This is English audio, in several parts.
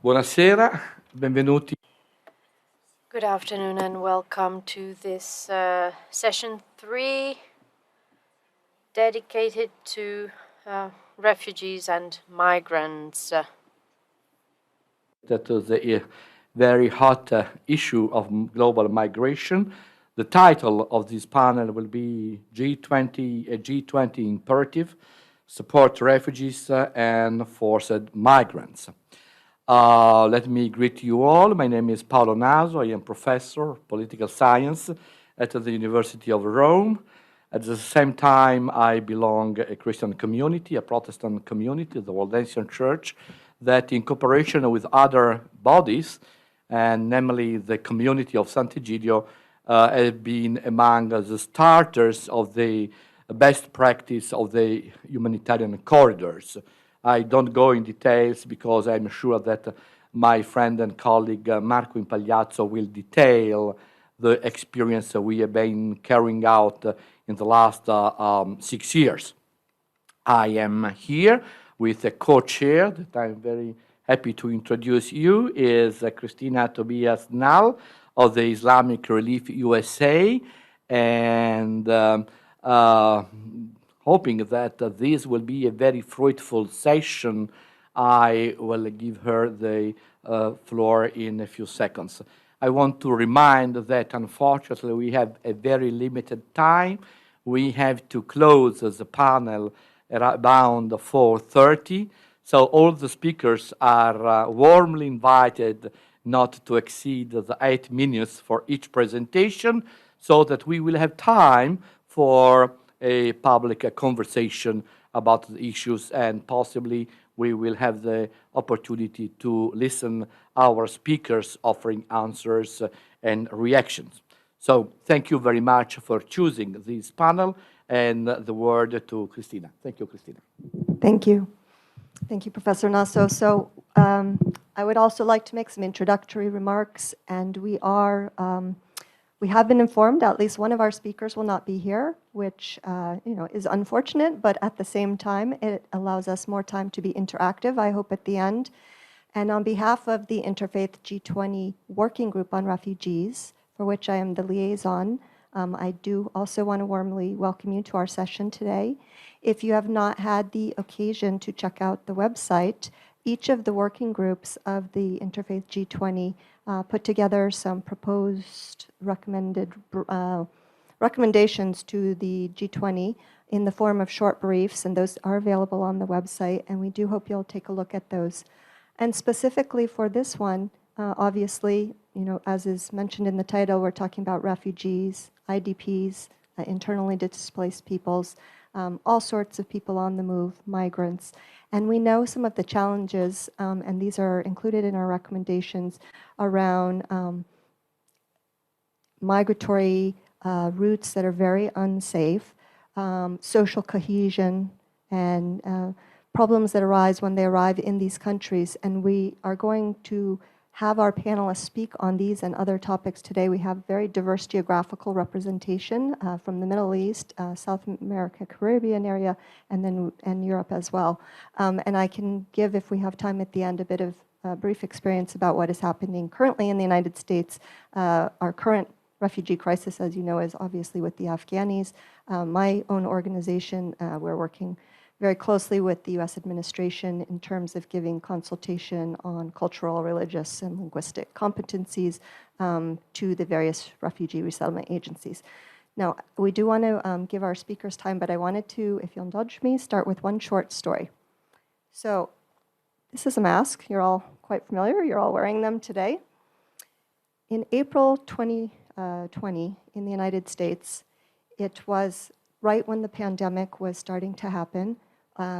Buonasera, benvenuti. Good afternoon and welcome to this session 3 dedicated to refugees and migrants. That is a very hot issue of global migration. The title of this panel will be G20, a G20 imperative, support refugees and forced migrants. Let me greet you all. My name is Paolo Naso. I am professor of political science at the University of Rome. At the same time, I belong to a Christian community, a Protestant community, the Waldensian Church, that in cooperation with other bodies, and namely the community of Sant'Egidio, have been among the starters of the best practice of the humanitarian corridors. I don't go in details because I'm sure that my friend and colleague Marco Impagliazzo will detail the experience we have been carrying out in the last 6 years. I am here with a co-chair that I'm very happy to introduce you, is Christina Tobias-Nahi of the Islamic ReliefUSA, and hoping that this will be a very fruitful session. I will give her the floor in a few seconds. I want to remind that unfortunately we have a very limited time. We have to close the panel around 4:30, so all the speakers are warmly invited not to exceed the 8 minutes for each presentation, so that we will have time for a public conversation about the issues, and possibly we will have the opportunity to listen our speakers offering answers and reactions. So thank you very much for choosing this panel, and the word to Christina. Thank you, Christina. Thank you. Thank you, Professor Naso. So I would also like to make some introductory remarks, and we have been informed at least one of our speakers will not be here, which is unfortunate, but at the same time, it allows us more time to be interactive, I hope, at the end. And on behalf of the Interfaith G20 Working Group on Refugees, for which I am the liaison, I do also want to warmly welcome you to our session today. If you have not had the occasion to check out the website, each of the working groups of the Interfaith G20 put together some proposed recommendations to the G20 in the form of short briefs, and those are available on the website, and we do hope you'll take a look at those. And specifically for this one, obviously, as is mentioned in the title, we're talking about refugees, IDPs, internally displaced peoples, all sorts of people on the move, migrants. And we know some of the challenges, and these are included in our recommendations, around migratory routes that are very unsafe, social cohesion, and problems that arise when they arrive in these countries. And we are going to have our panelists speak on these and other topics today. We have very diverse geographical representation from the Middle East, South America, Caribbean area, and Europe as well. And I can give, if we have time at the end, a bit of brief experience about what is happening currently in the United States. Our current refugee crisis, as you know, is obviously with the Afghanis. My own organization, we're working very closely with the U.S. administration in terms of giving consultation on cultural, religious, and linguistic competencies to the various refugee resettlement agencies. Now, we do want to give our speakers time, but I wanted to, if you'll indulge me, start with one short story. So this is a mask. You're all quite familiar. You're all wearing them today. In April 2020 in the United States, it was right when the pandemic was starting to happen,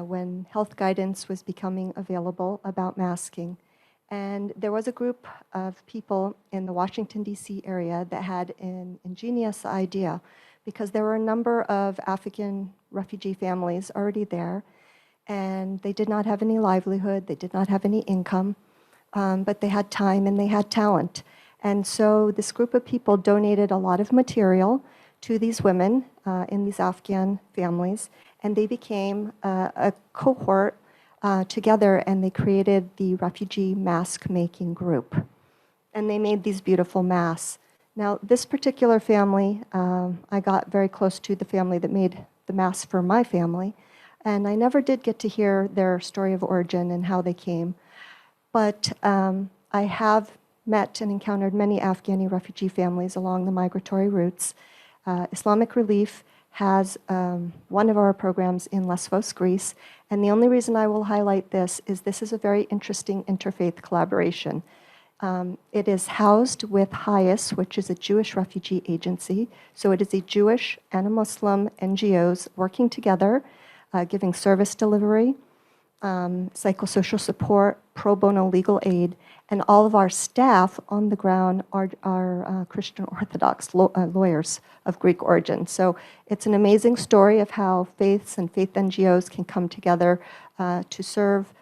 when health guidance was becoming available about masking. And there was a group of people in the Washington, D.C. area that had an ingenious idea, because there were a number of African refugee families already there, and they did not have any livelihood, they did not have any income, but they had time and they had talent. And so this group of people donated a lot of material to these women in these Afghan families, and they became a cohort together, and they created the refugee mask making group. And they made these beautiful masks. Now, this particular family, I got very close to the family that made the masks for my family, and I never did get to hear their story of origin and how they came. But I have met and encountered many Afghani refugee families along the migratory routes. Islamic Relief has one of our programs in Lesvos, Greece, and the only reason I will highlight this is a very interesting interfaith collaboration. It is housed with HIAS, which is a Jewish refugee agency. So it is a Jewish and a Muslim NGOs working together, giving service delivery, psychosocial support, pro bono legal aid, and all of our staff on the ground are Christian Orthodox lawyers of Greek origin. So it's an amazing story of how faiths and faith NGOs can come together to serve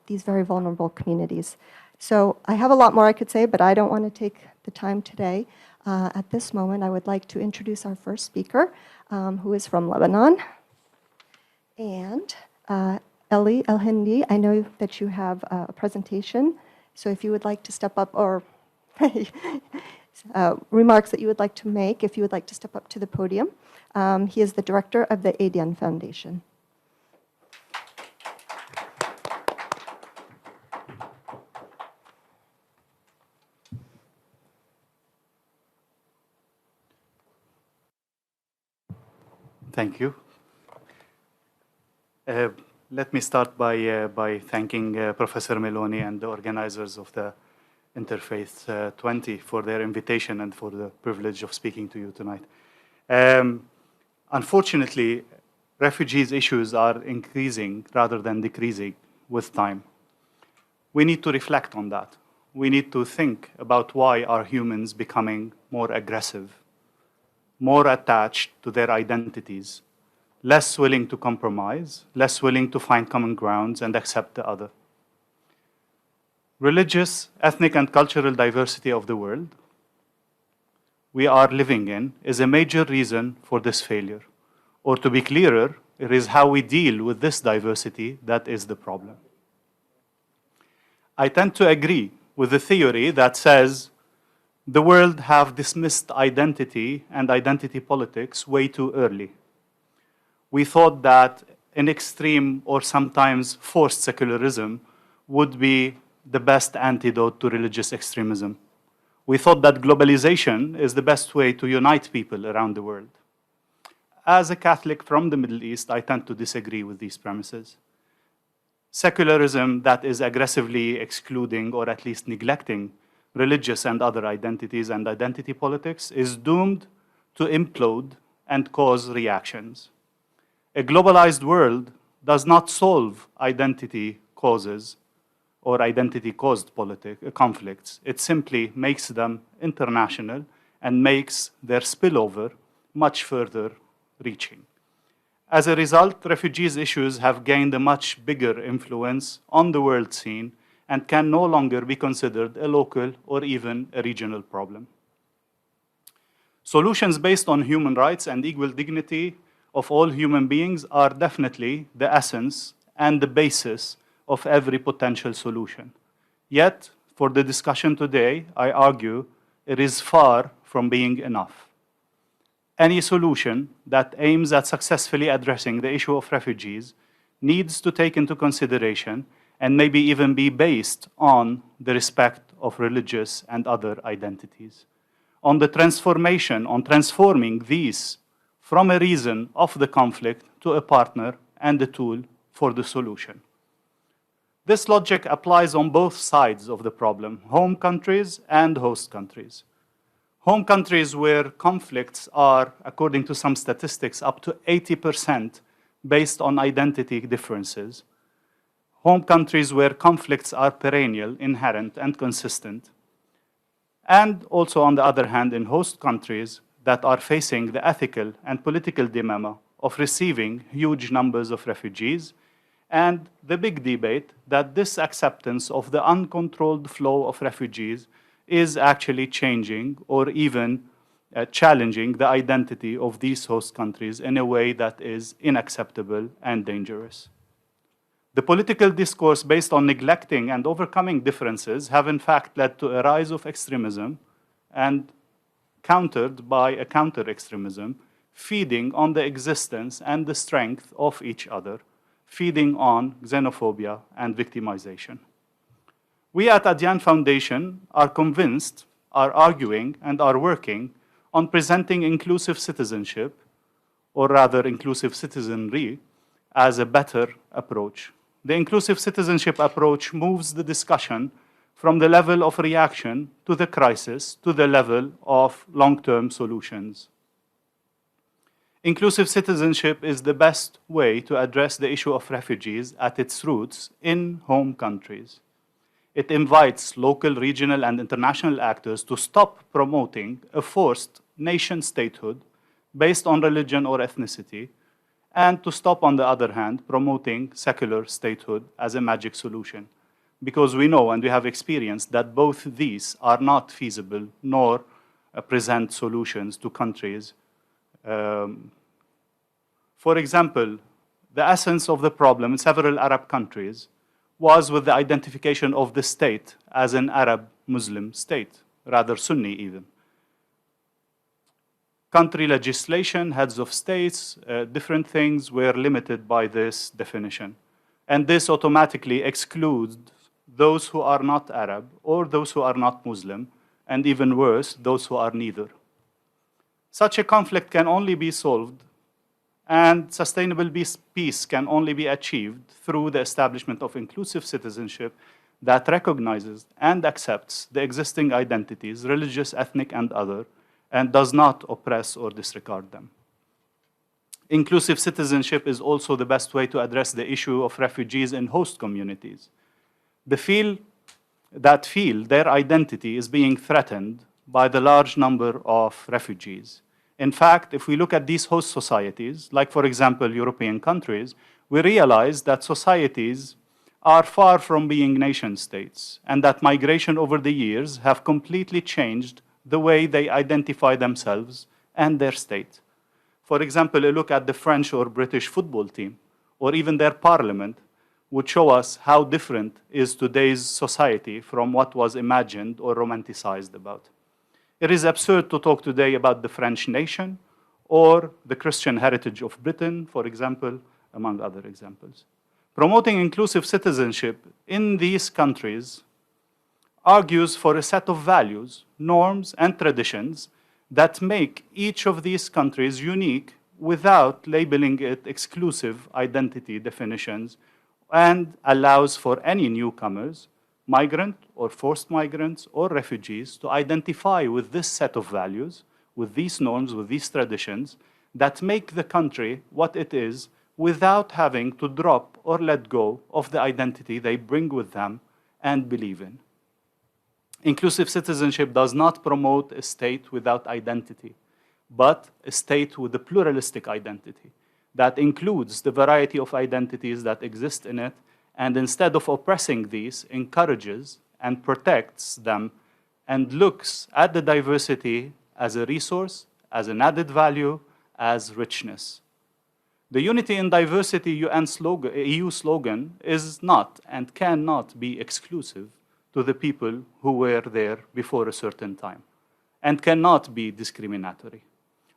these very vulnerable communities. So I have a lot more I could say, but I don't want to take the time today. At this moment, I would like to introduce our first speaker, who is from Lebanon. And Elie El Hindy, I know that you have a presentation, so if you would like to step up, or remarks that you would like to make, if you would like to step up to the podium. He is the director of the Adyan Foundation. Thank you. Let me start by thanking Professor Meloni and the organizers of the Interfaith 20 for their invitation and for the privilege of speaking to you tonight. Unfortunately, refugees' issues are increasing rather than decreasing with time. We need to reflect on that. We need to think about why are humans becoming more aggressive, more attached to their identities, less willing to compromise, less willing to find common grounds and accept the other. Religious, ethnic, and cultural diversity of the world we are living in is a major reason for this failure. Or to be clearer, it is how we deal with this diversity that is the problem. I tend to agree with the theory that says the world have dismissed identity and identity politics way too early. We thought that an extreme or sometimes forced secularism would be the best antidote to religious extremism. We thought that globalization is the best way to unite people around the world. As a Catholic from the Middle East, I tend to disagree with these premises. Secularism that is aggressively excluding or at least neglecting religious and other identities and identity politics is doomed to implode and cause reactions. A globalized world does not solve identity causes or identity-caused conflicts. It simply makes them international and makes their spillover much further reaching. As a result, refugees' issues have gained a much bigger influence on the world scene and can no longer be considered a local or even a regional problem. Solutions based on human rights and equal dignity of all human beings are definitely the essence and the basis of every potential solution. Yet, for the discussion today, I argue it is far from being enough. Any solution that aims at successfully addressing the issue of refugees needs to take into consideration and maybe even be based on the respect of religious and other identities, on the transformation, on transforming these from a reason of the conflict to a partner and a tool for the solution. This logic applies on both sides of the problem, home countries and host countries. Home countries where conflicts are, according to some statistics, up to 80% based on identity differences. Home countries where conflicts are perennial, inherent, and consistent. And also, on the other hand, in host countries that are facing the ethical and political dilemma of receiving huge numbers of refugees, and the big debate that this acceptance of the uncontrolled flow of refugees is actually changing or even challenging the identity of these host countries in a way that is unacceptable and dangerous. The political discourse based on neglecting and overcoming differences have in fact led to a rise of extremism and countered by a counter-extremism, feeding on the existence and the strength of each other, feeding on xenophobia and victimization. We at Adyan Foundation are convinced, are arguing, and are working on presenting inclusive citizenship, or rather inclusive citizenry, as a better approach. The inclusive citizenship approach moves the discussion from the level of reaction to the crisis to the level of long-term solutions. Inclusive citizenship is the best way to address the issue of refugees at its roots in home countries. It invites local, regional, and international actors to stop promoting a forced nation statehood based on religion or ethnicity, and to stop, on the other hand, promoting secular statehood as a magic solution. Because we know and we have experienced that both these are not feasible nor present solutions to countries. For example, the essence of the problem in several Arab countries was with the identification of the state as an Arab Muslim state, rather Sunni even. Country legislation, heads of states, different things were limited by this definition. And this automatically excludes those who are not Arab or those who are not Muslim, and even worse, those who are neither. Such a conflict can only be solved and sustainable peace can only be achieved through the establishment of inclusive citizenship that recognizes and accepts the existing identities, religious, ethnic, and other, and does not oppress or disregard them. Inclusive citizenship is also the best way to address the issue of refugees in host communities. That feel their identity is being threatened by the large number of refugees. In fact, if we look at these host societies, like for example European countries, we realize that societies are far from being nation states, and that migration over the years have completely changed the way they identify themselves and their state. For example, a look at the French or British football team, or even their parliament, would show us how different is today's society from what was imagined or romanticized about. It is absurd to talk today about the French nation or the Christian heritage of Britain, for example, among other examples. Promoting inclusive citizenship in these countries argues for a set of values, norms, and traditions that make each of these countries unique without labeling it exclusive identity definitions, and allows for any newcomers, migrant or forced migrants or refugees, to identify with this set of values, with these norms, with these traditions that make the country what it is without having to drop or let go of the identity they bring with them and believe in. Inclusive citizenship does not promote a state without identity, but a state with a pluralistic identity that includes the variety of identities that exist in it, and instead of oppressing these, encourages and protects them and looks at the diversity as a resource, as an added value, as richness. The Unity in Diversity EU slogan is not and cannot be exclusive to the people who were there before a certain time, and cannot be discriminatory.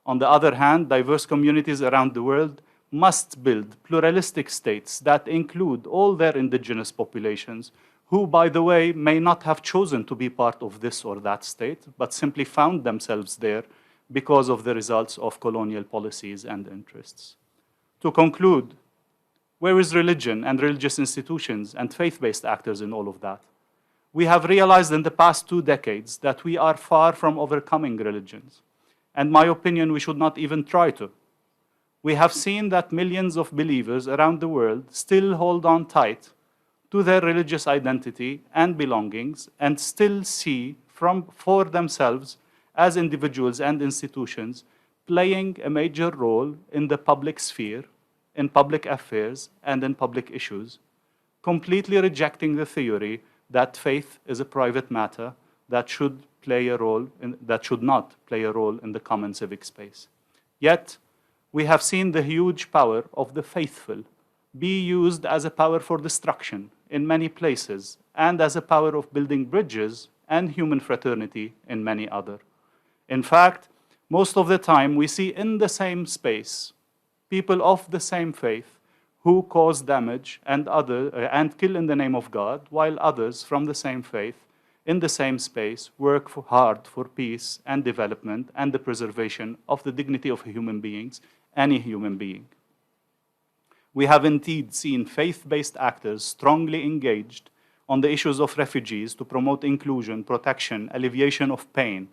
On the other hand, diverse communities around the world must build pluralistic states that include all their indigenous populations, who, by the way, may not have chosen to be part of this or that state, but simply found themselves there because of the results of colonial policies and interests. To conclude, where is religion and religious institutions and faith-based actors in all of that? We have realized in the past 2 decades that we are far from overcoming religions. And in my opinion, we should not even try to. We have seen that millions of believers around the world still hold on tight to their religious identity and belongings, and still see for themselves as individuals and institutions playing a major role in the public sphere, in public affairs, and in public issues, completely rejecting the theory that faith is a private matter that should not play a role in the common civic space. Yet, we have seen the huge power of the faithful be used as a power for destruction in many places and as a power of building bridges and human fraternity in many other. In fact, most of the time we see in the same space people of the same faith who cause damage and kill in the name of God, while others from the same faith in the same space work hard for peace and development and the preservation of the dignity of human beings, any human being. We have indeed seen faith-based actors strongly engaged on the issues of refugees to promote inclusion, protection, alleviation of pain,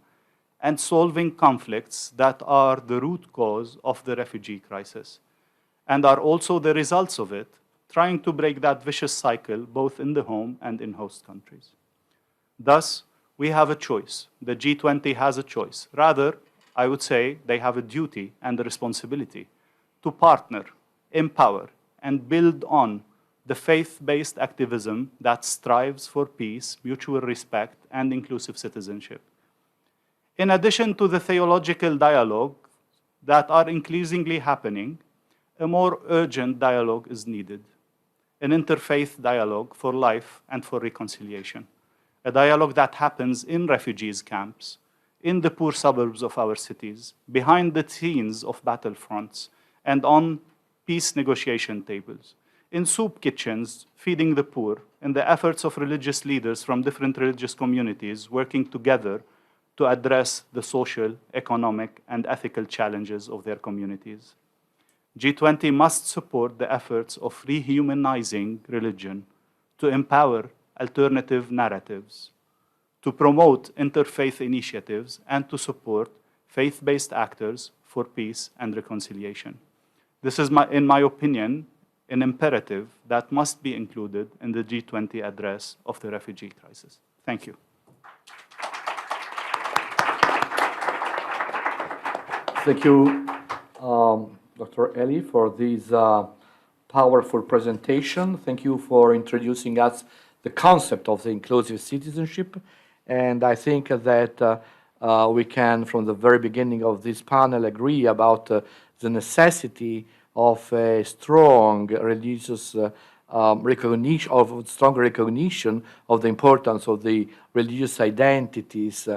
and solving conflicts that are the root cause of the refugee crisis, and are also the results of it, trying to break that vicious cycle both in the home and in host countries. Thus, we have a choice. The G20 has a choice. Rather, I would say they have a duty and a responsibility to partner, empower, and build on the faith-based activism that strives for peace, mutual respect, and inclusive citizenship. In addition to the theological dialogue that are increasingly happening, a more urgent dialogue is needed, an interfaith dialogue for life and for reconciliation, a dialogue that happens in refugees camps, in the poor suburbs of our cities, behind the scenes of battlefronts, and on peace negotiation tables, in soup kitchens, feeding the poor, in the efforts of religious leaders from different religious communities working together to address the social, economic, and ethical challenges of their communities. G20 must support the efforts of rehumanizing religion, to empower alternative narratives, to promote interfaith initiatives, and to support faith-based actors for peace and reconciliation. This is, in my opinion, an imperative that must be included in the G20 address of the refugee crisis. Thank you. Thank you, Dr. Elie, for this powerful presentation. Thank you for introducing us the concept of the inclusive citizenship. And I think that we can, from the very beginning of this panel, agree about the necessity of a strong religious recognition, of strong recognition of the importance of the religious identities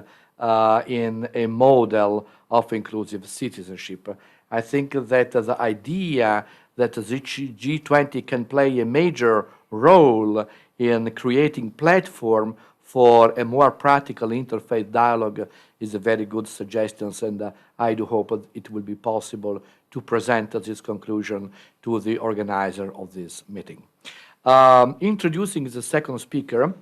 in a model of inclusive citizenship. I think that the idea that the G20 can play a major role in creating platform for a more practical interfaith dialogue is a very good suggestion, and I do hope that it will be possible to present this conclusion to the organizer of this meeting. Introducing the second speaker,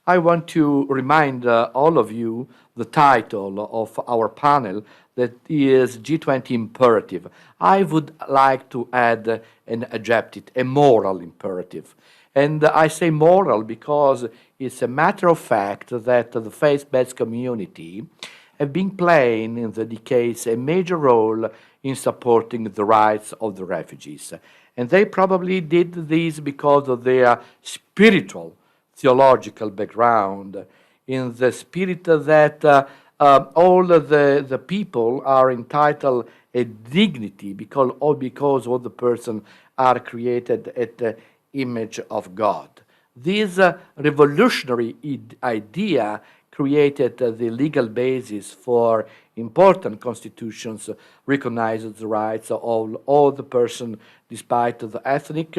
I want to remind all of you the title of our panel, that is G20 Imperative. I would like to add an adjective, a moral imperative. And I say moral because it's a matter of fact that the faith-based community have been playing in the decades a major role in supporting the rights of the refugees. And they probably did this because of their spiritual, theological background, in the spirit that all the people are entitled a dignity because all the persons are created at the image of God. This revolutionary idea created the legal basis for important constitutions recognizing the rights of all the persons despite the ethnic,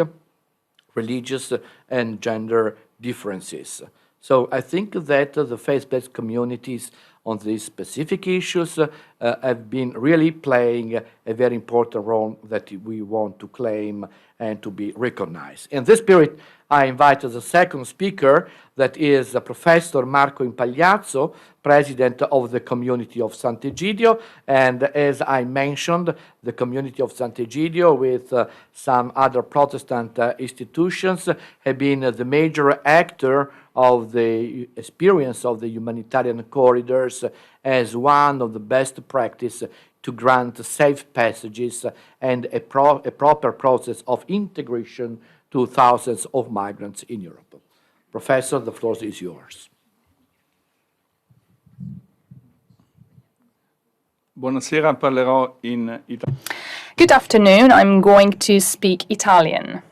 religious, and gender differences. So I think that the faith-based communities on these specific issues have been really playing a very important role that we want to claim and to be recognized. In this spirit, I invited the second speaker, that is Professor Marco Impagliazzo, President of the Community of Sant'Egidio. And as I mentioned, the Community of Sant'Egidio with some other Protestant institutions have been the major actor of the experience of the humanitarian corridors as one of the best practice to grant safe passages and a proper process of integration to thousands of migrants in Europe. Professor, the floor is yours. Buonasera, parlerò in Italiano. Good afternoon, I'm going to speak Italian.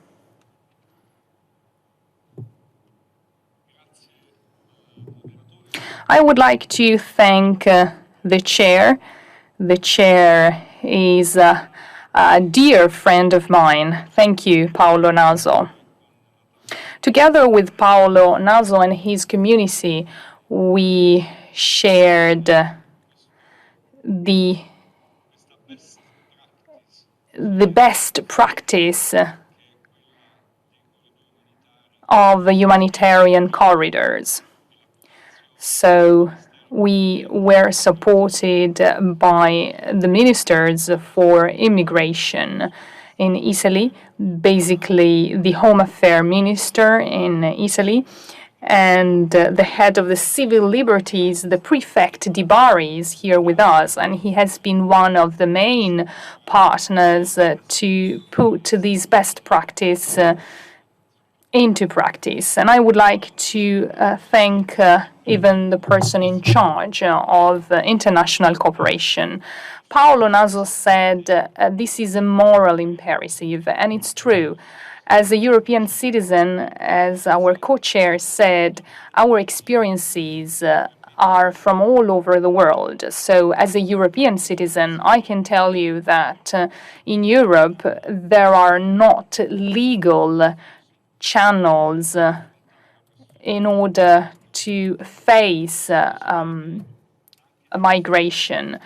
I would like to thank the chair. The chair is a dear friend of mine. Thank you, Paolo Naso. Together with Paolo Naso and his community, we shared the best practice of humanitarian corridors. So we were supported by the ministers for immigration in Italy, basically the Home Affairs Minister in Italy, and the head of the civil liberties, the prefect di Bari, is here with us, and he has been one of the main partners to put these best practice into practice. And I would like to thank even the person in charge of international cooperation. Paolo Naso said this is a moral imperative, and it's true. As a European citizen, as our co-chair said, our experiences are from all over the world. So as a European citizen, I can tell you that in Europe, there are not legal channels in order to face migration.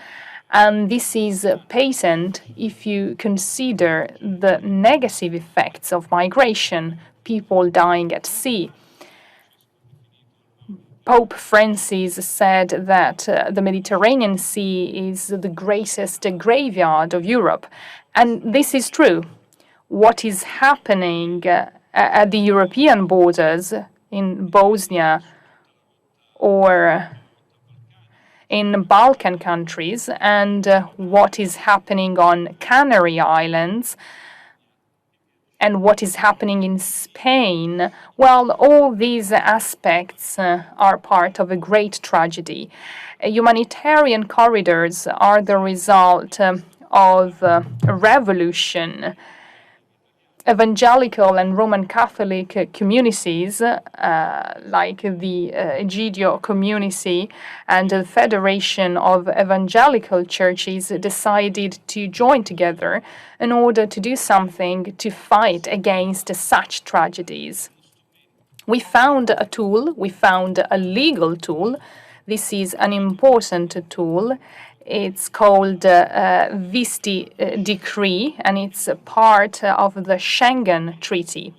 And this is patent if you consider the negative effects of migration, people dying at sea. Pope Francis said that the Mediterranean Sea is the greatest graveyard of Europe. And this is true. What is happening at the European borders in Bosnia or in Balkan countries, and what is happening on Canary Islands, and what is happening in Spain, well, all these aspects are part of a great tragedy. Humanitarian corridors are the result of a revolution. Evangelical and Roman Catholic communities, like the Egidio community and the Federation of Evangelical Churches, decided to join together in order to do something to fight against such tragedies. We found a tool, we found a legal tool. This is an important tool. It's called Visti Decree, and it's a part of the Schengen Treaty.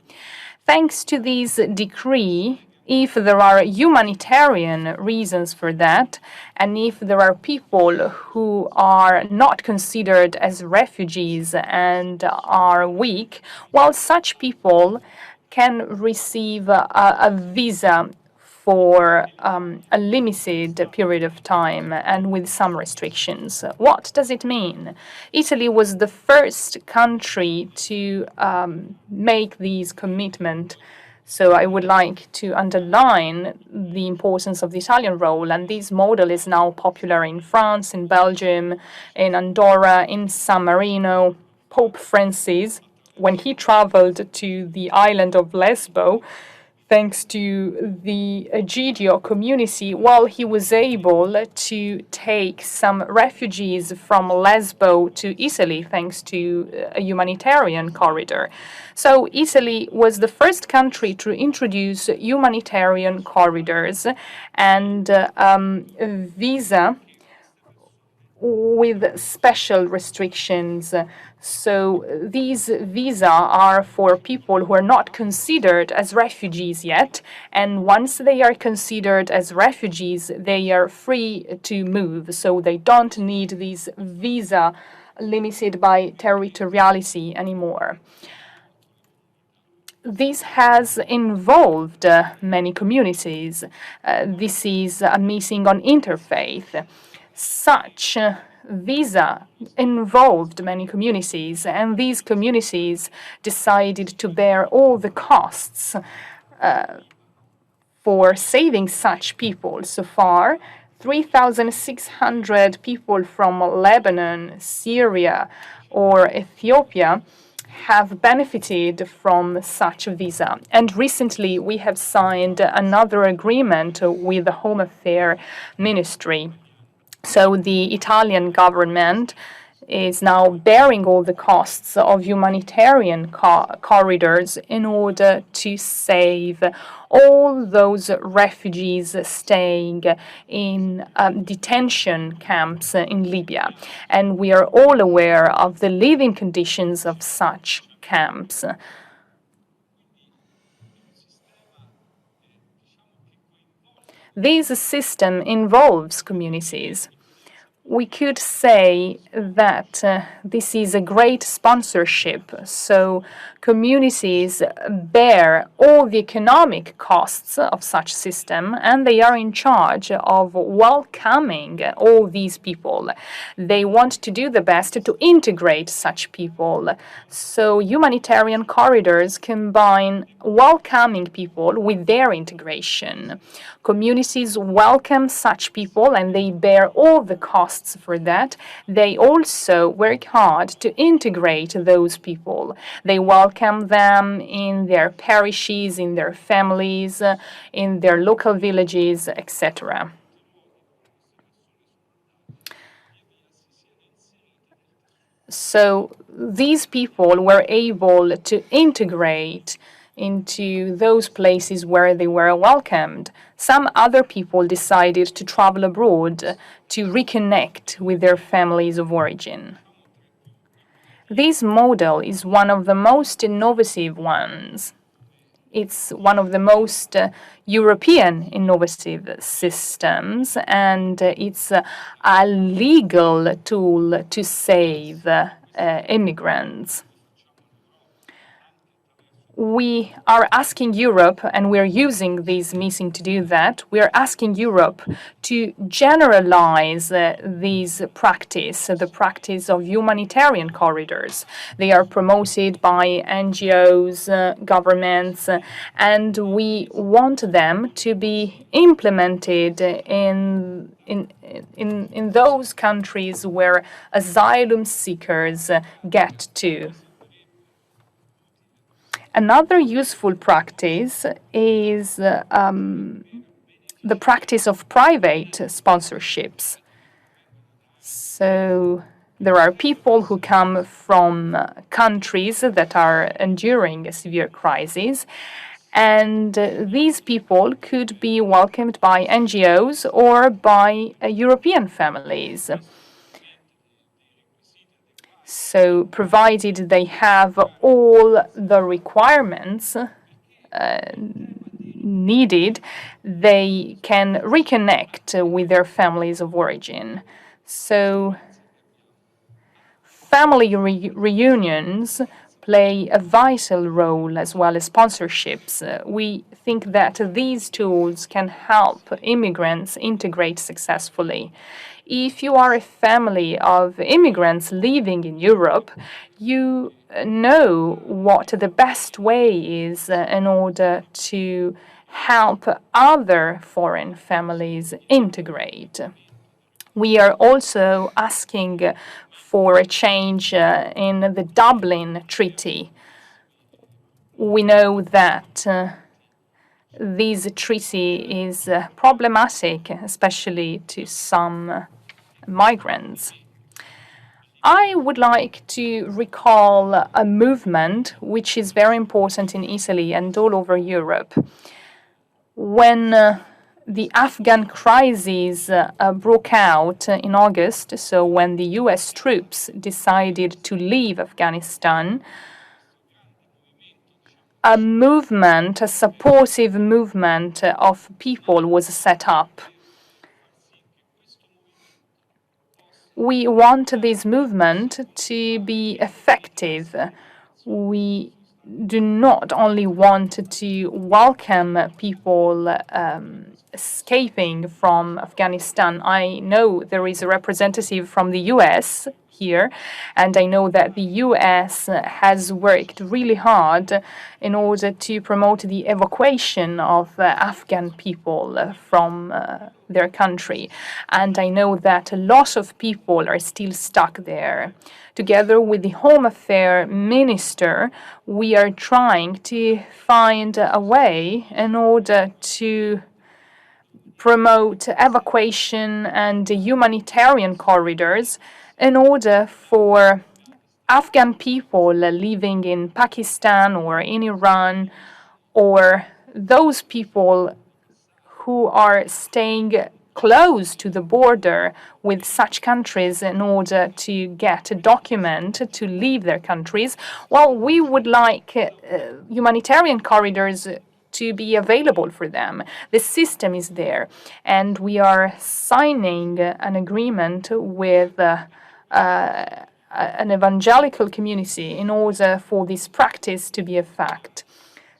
Thanks to this decree, if there are humanitarian reasons for that, and if there are people who are not considered as refugees and are weak, well, such people can receive a visa for a limited period of time and with some restrictions. What does it mean? Italy was the first country to make these commitment. So I would like to underline the importance of the Italian role, and this model is now popular in France, in Belgium, in Andorra, in San Marino. Pope Francis, when he traveled to the island of Lesbos, thanks to the Egidio community, well, he was able to take some refugees from Lesbos to Italy, thanks to a humanitarian corridor. So Italy was the first country to introduce humanitarian corridors and visa with special restrictions. So these visas are for people who are not considered as refugees yet, and once they are considered as refugees, they are free to move. So they don't need these visa limited by territoriality anymore. This has involved many communities. This is a meeting on interfaith. Such visa involved many communities, and these communities decided to bear all the costs for saving such people. So far, 3,600 people from Lebanon, Syria, or Ethiopia have benefited from such visa. And recently we have signed another agreement with the Home Affairs Ministry. So the Italian government is now bearing all the costs of humanitarian corridors in order to save all those refugees staying in detention camps in Libya. And we are all aware of the living conditions of such camps. This system involves communities. We could say that this is a great sponsorship, so communities bear all the economic costs of such system, and they are in charge of welcoming all these people. They want to do the best to integrate such people. So humanitarian corridors combine welcoming people with their integration. Communities welcome such people and they bear all the costs for that. They also work hard to integrate those people. They welcome them in their parishes, in their families, in their local villages, etc. So these people were able to integrate into those places where they were welcomed. Some other people decided to travel abroad to reconnect with their families of origin. This model is one of the most innovative ones. It's one of the most European innovative systems, and it's a legal tool to save immigrants. We are asking Europe, and we're using this meeting to do that, we are asking Europe to generalize this practice, the practice of humanitarian corridors. They are promoted by NGOs, governments, and we want them to be implemented in those countries where asylum seekers get to. Another useful practice is the practice of private sponsorships. So there are people who come from countries that are enduring a severe crisis, and these people could be welcomed by NGOs or by European families. So, provided they have all the requirements needed, they can reconnect with their families of origin. So, family reunions play a vital role as well as sponsorships. We think that these tools can help immigrants integrate successfully. If you are a family of immigrants living in Europe, you know what the best way is in order to help other foreign families integrate. We are also asking for a change in the Dublin Treaty. We know that this treaty is problematic, especially to some migrants. I would like to recall a movement which is very important in Italy and all over Europe. When the Afghan crisis broke out in August, so when the US troops decided to leave Afghanistan, a movement, a supportive movement of people was set up. We want this movement to be effective. We do not only want to welcome people escaping from Afghanistan. I know there is a representative from the US here, and I know that the US has worked really hard in order to promote the evacuation of Afghan people from their country. And I know that a lot of people are still stuck there. Together with the Home Affairs Minister, we are trying to find a way in order to promote evacuation and humanitarian corridors in order for Afghan people living in Pakistan or in Iran, or those people who are staying close to the border with such countries in order to get a document to leave their countries. Well, we would like humanitarian corridors to be available for them. The system is there, and we are signing an agreement with an evangelical community in order for this practice to be a fact.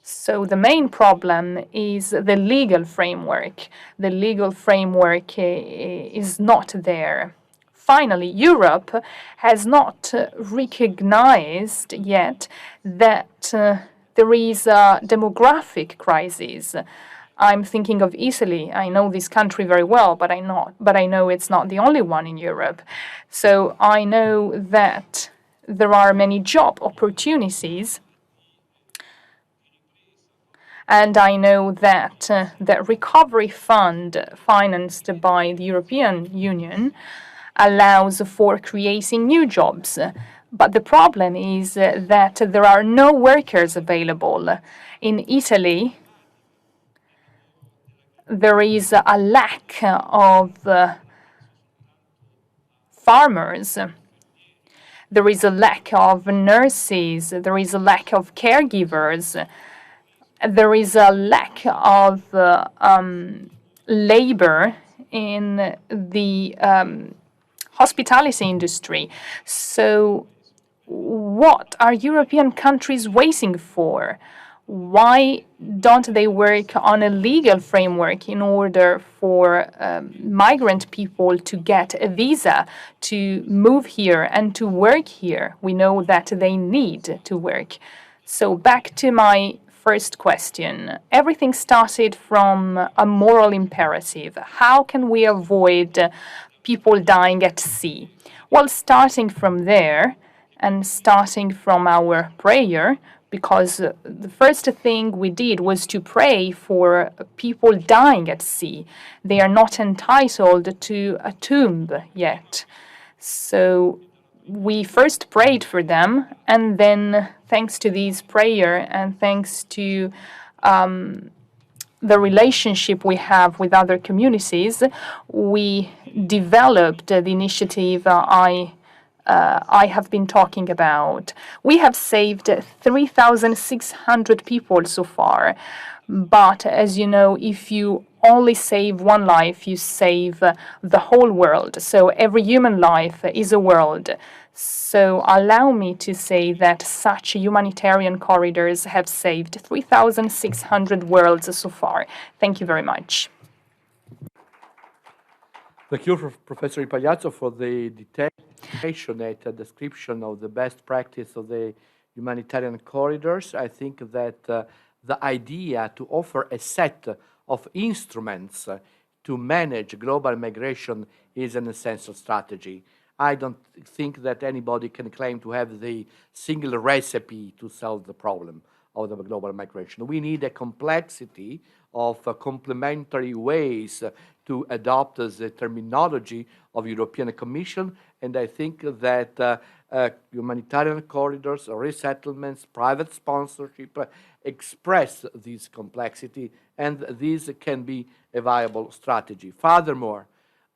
So the main problem is the legal framework. The legal framework is not there. Finally, Europe has not recognized yet that there is a demographic crisis. I'm thinking of Italy. I know this country very well, but I know it's not the only one in Europe. So I know that there are many job opportunities, and I know that the recovery fund financed by the European Union allows for creating new jobs. But the problem is that there are no workers available. In Italy, there is a lack of farmers. There is a lack of nurses. There is a lack of caregivers. There is a lack of labor in the hospitality industry. So what are European countries waiting for? Why don't they work on a legal framework in order for migrant people to get a visa to move here and to work here? We know that they need to work. So back to my first question. Everything started from a moral imperative. How can we avoid people dying at sea? Well, starting from there and starting from our prayer, because the first thing we did was to pray for people dying at sea. They are not entitled to a tomb yet. So we first prayed for them, and then thanks to this prayer and thanks to the relationship we have with other communities, we developed the initiative I have been talking about. We have saved 3,600 people so far. But as you know, if you only save one life, you save the whole world. So every human life is a world. So allow me to say that such humanitarian corridors have saved 3,600 worlds so far. Thank you very much. Thank you, Professor Impagliazzo, for the detailed description of the best practice of the humanitarian corridors. I think that the idea to offer a set of instruments to manage global migration is an essential strategy. I don't think that anybody can claim to have the single recipe to solve the problem of the global migration. We need a complexity of complementary ways to adopt the terminology of European Commission, and I think that humanitarian corridors, resettlements, private sponsorship express this complexity, and this can be a viable strategy. Furthermore,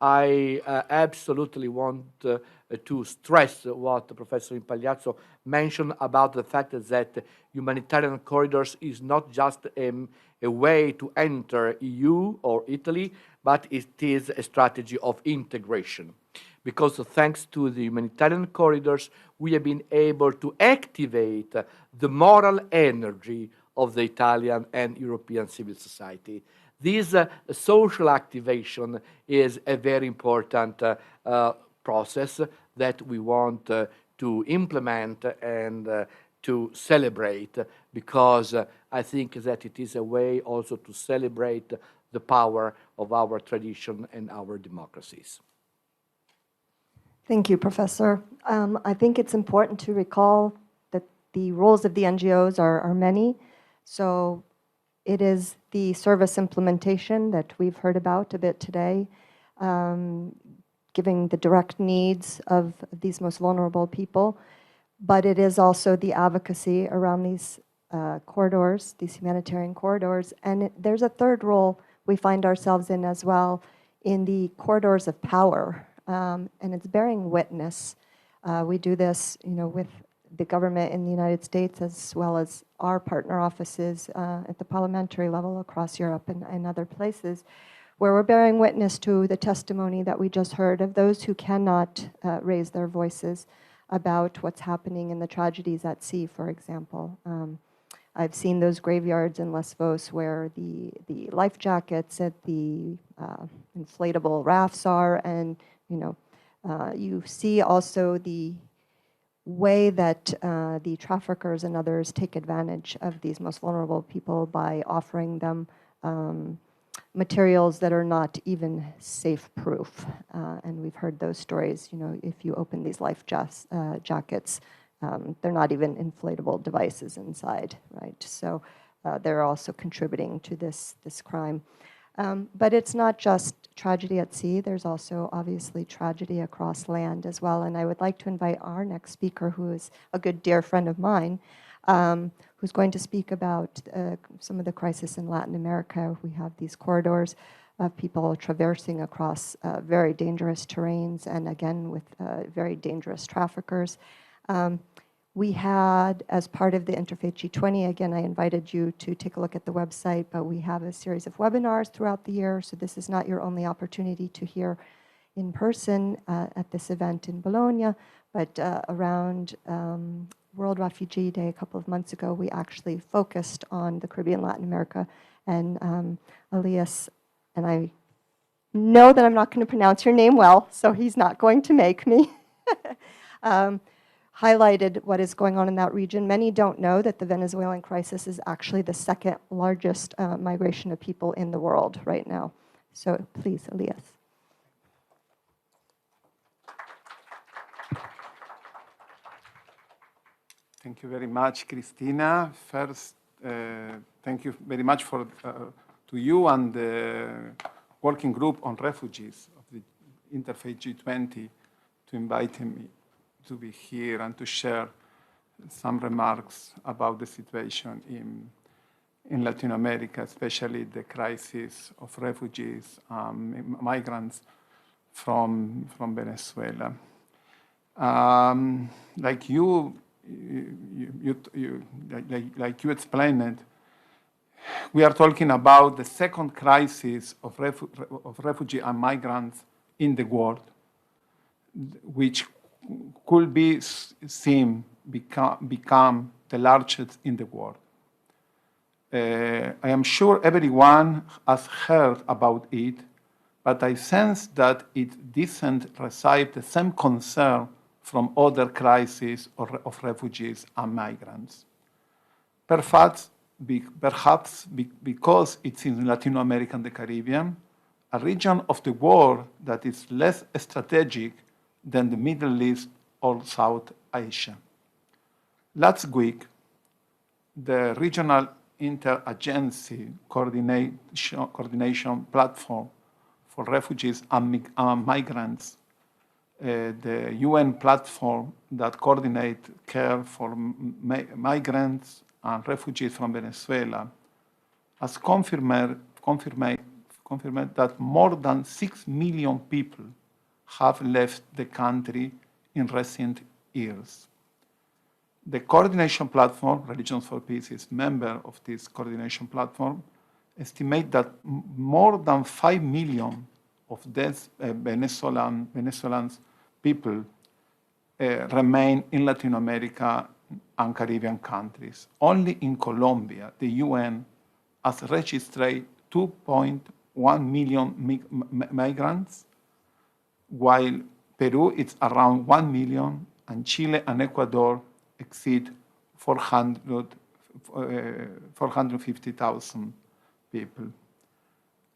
I absolutely want to stress what Professor Impagliazzo mentioned about the fact that humanitarian corridors is not just a way to enter EU or Italy, but it is a strategy of integration. Because thanks to the humanitarian corridors, we have been able to activate the moral energy of the Italian and European civil society. This social activation is a very important process that we want to implement and to celebrate, because I think that it is a way also to celebrate the power of our tradition and our democracies. Thank you, Professor. I think it's important to recall that the roles of the NGOs are many. So it is the service implementation that we've heard about a bit today, giving the direct needs of these most vulnerable people. But it is also the advocacy around these corridors, these humanitarian corridors. And there's a third role we find ourselves in as well, in the corridors of power. And it's bearing witness. We do this, with the government in the United States, as well as our partner offices at the parliamentary level across Europe and other places, where we're bearing witness to the testimony that we just heard of those who cannot raise their voices about what's happening in the tragedies at sea, for example. I've seen those graveyards in Lesvos where the life jackets at the inflatable rafts are, and you see also the way that the traffickers and others take advantage of these most vulnerable people by offering them materials that are not even safe-proof. And we've heard those stories, if you open these life jackets, they're not even inflatable devices inside, right? So they're also contributing to this crime. But it's not just tragedy at sea. There's also obviously tragedy across land as well. And I would like to invite our next speaker, who is a good dear friend of mine, who's going to speak about some of the crisis in Latin America. We have these corridors of people traversing across very dangerous terrains, and again with very dangerous traffickers. We had, as part of the Interfaith G20, again, I invited you to take a look at the website, but we have a series of webinars throughout the year, so this is not your only opportunity to hear in person at this event in Bologna, but around World Refugee Day a couple of months ago, we actually focused on the Caribbean, Latin America, and Elias, and I know that I'm not going to pronounce your name well, so he's not going to make me. Highlighted what is going on in that region. Many don't know that the Venezuelan crisis is actually the second largest migration of people in the world right now. So please, Elias. Thank you very much, Christina. First, thank you very much to you and the working group on refugees of the Interfaith G20 to invite me to be here and to share some remarks about the situation in Latin America, especially the crisis of refugees, migrants from Venezuela. Like you explained, we are talking about the second crisis of refugee and migrants in the world, which could be seen become the largest in the world. I am sure everyone has heard about it, but I sense that it doesn't receive the same concern from other crises of refugees and migrants. Perhaps because it's in Latin America and the Caribbean, a region of the world that is less strategic than the Middle East or South Asia. Last week, the Regional Interagency Coordination Platform for Refugees and Migrants, the UN platform that coordinates care for migrants and refugees from Venezuela, has confirmed that more than 6 million people have left the country in recent years. The coordination platform, Religions for Peace, is member of this coordination platform, estimate that more than 5 million of these Venezuelan people remain in Latin America and Caribbean countries. Only in Colombia, the UN has registered 2.1 million migrants, while Peru is around 1 million, and Chile and Ecuador exceed 450,000 people.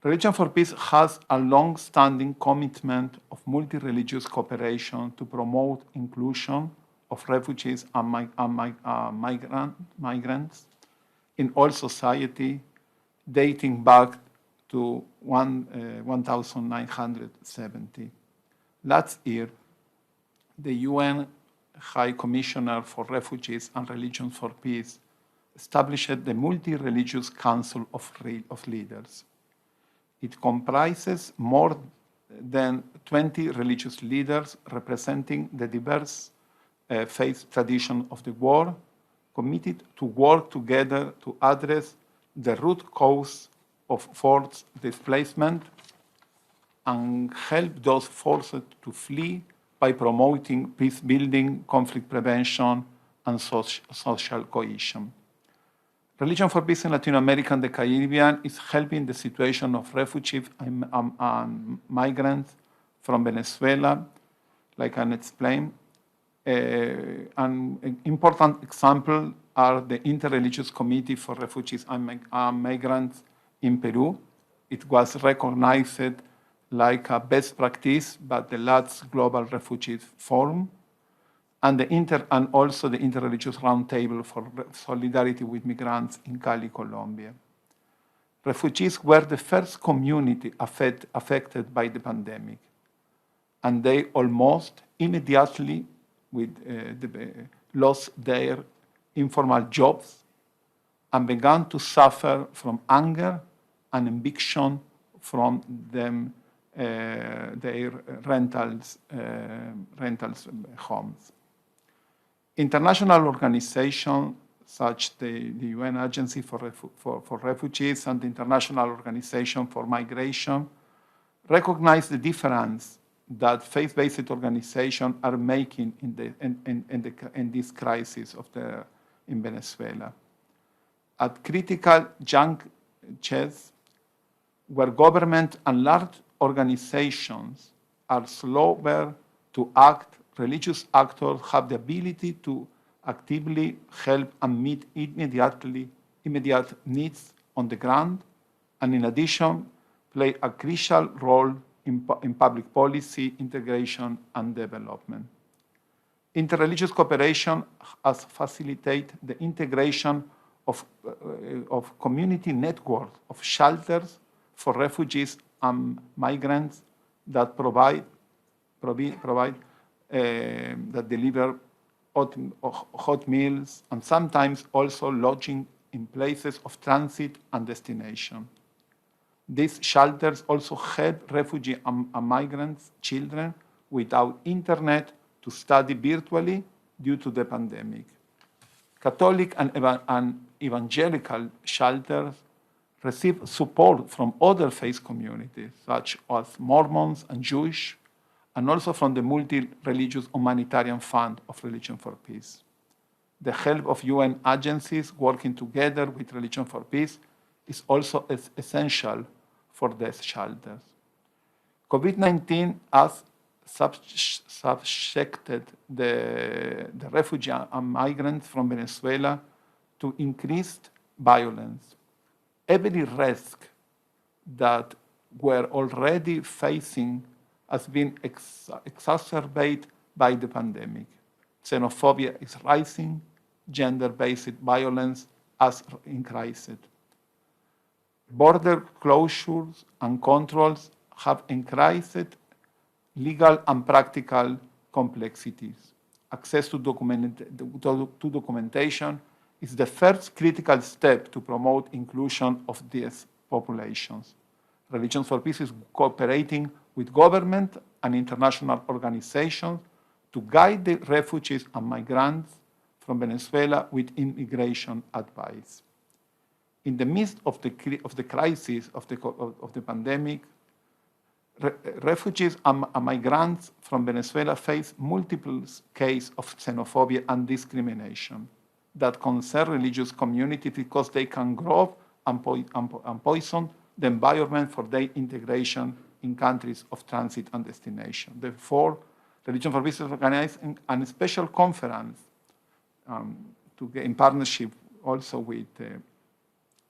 Religion for Peace has a long-standing commitment of multi-religious cooperation to promote inclusion of refugees and migrants in all society, dating back to 1970. Last year, the UN High Commissioner for Refugees and Religion for Peace established the Multi-Religious Council of Leaders. It comprises more than 20 religious leaders representing the diverse faith tradition of the world, committed to work together to address the root cause of forced displacement and help those forced to flee by promoting peace building, conflict prevention, and social cohesion. Religion for Peace in Latin America and the Caribbean is helping the situation of refugees and migrants from Venezuela, like I explained. An important example are the Interreligious Committee for Refugees and Migrants in Peru. It was recognized like a best practice by the last Global Refugees Forum, and also the Interreligious Roundtable for Solidarity with Migrants in Cali, Colombia. Refugees were the first community affected by the pandemic, and they almost immediately lost their informal jobs and began to suffer from anger and eviction from them, their rentals homes. International organizations such as the UN Agency for Refugees and the International Organization for Migration recognize the difference that faith-based organizations are making in this crisis in Venezuela. At critical junctures where government and large organizations are slower to act, religious actors have the ability to actively help and meet immediate needs on the ground, and in addition, play a crucial role in public policy, integration, and development. Interreligious cooperation has facilitated the integration of community networks of shelters for refugees and migrants that that deliver hot meals and sometimes also lodging in places of transit and destination. These shelters also help refugee and migrants children without internet to study virtually due to the pandemic. Catholic and evangelical shelters receive support from other faith communities, such as Mormons and Jewish, and also from the Multi-Religious Humanitarian Fund of Religion for Peace. The help of UN agencies working together with Religion for Peace is also essential for these shelters. COVID-19 has subjected the refugees and migrants from Venezuela to increased violence. Every risk that we're already facing has been exacerbated by the pandemic. Xenophobia is rising, gender-based violence has increased. Border closures and controls have increased legal and practical complexities. Access to documentation is the first critical step to promote inclusion of these populations. Religion for Peace is cooperating with government and international organizations to guide the refugees and migrants from Venezuela with immigration advice. In the midst of the crisis of the pandemic, refugees and migrants from Venezuela face multiple cases of xenophobia and discrimination that concern religious communities because they can grow and poison the environment for their integration in countries of transit and destination. Therefore, Religion for Peace is organizing a special conference in partnership also with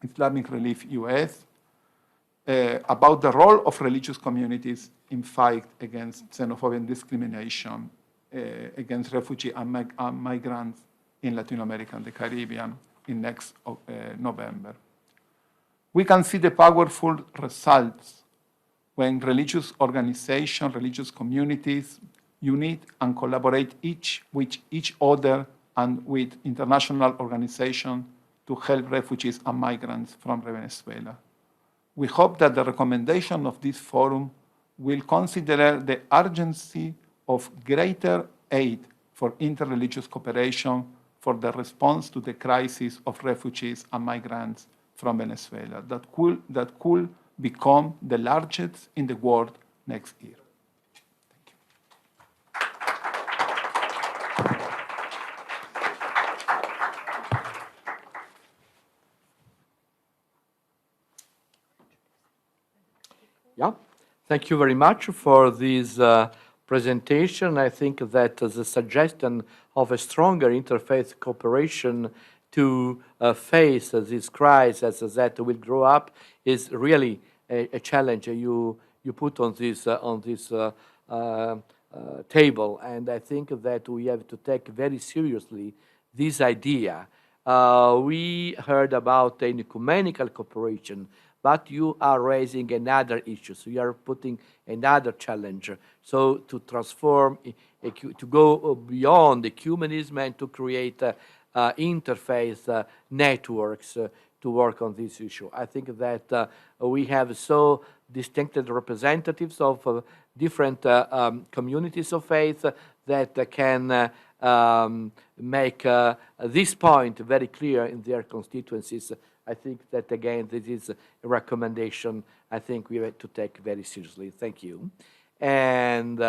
Islamic ReliefUSA about the role of religious communities in fight against xenophobia and discrimination against refugees and migrants in Latin America and the Caribbean in next November. We can see the powerful results when religious organizations, religious communities unite and collaborate with each other and with international organizations to help refugees and migrants from Venezuela. We hope that the recommendation of this forum will consider the urgency of greater aid for interreligious cooperation for the response to the crisis of refugees and migrants from Venezuela that could become the largest in the world next year. Yeah, thank you very much for this presentation. I think that the suggestion of a stronger interfaith cooperation to face this crisis that will grow up is really a challenge you put on this table, and I think that we have to take very seriously this idea. We heard about an ecumenical cooperation, but you are raising another issue. So you are putting another challenge. So to transform, to go beyond ecumenism and to create interfaith networks to work on this issue. I think that we have so distinctive representatives of different communities of faith that can make this point very clear in their constituencies. I think that, again, this is a recommendation I think we have to take very seriously. Thank you. And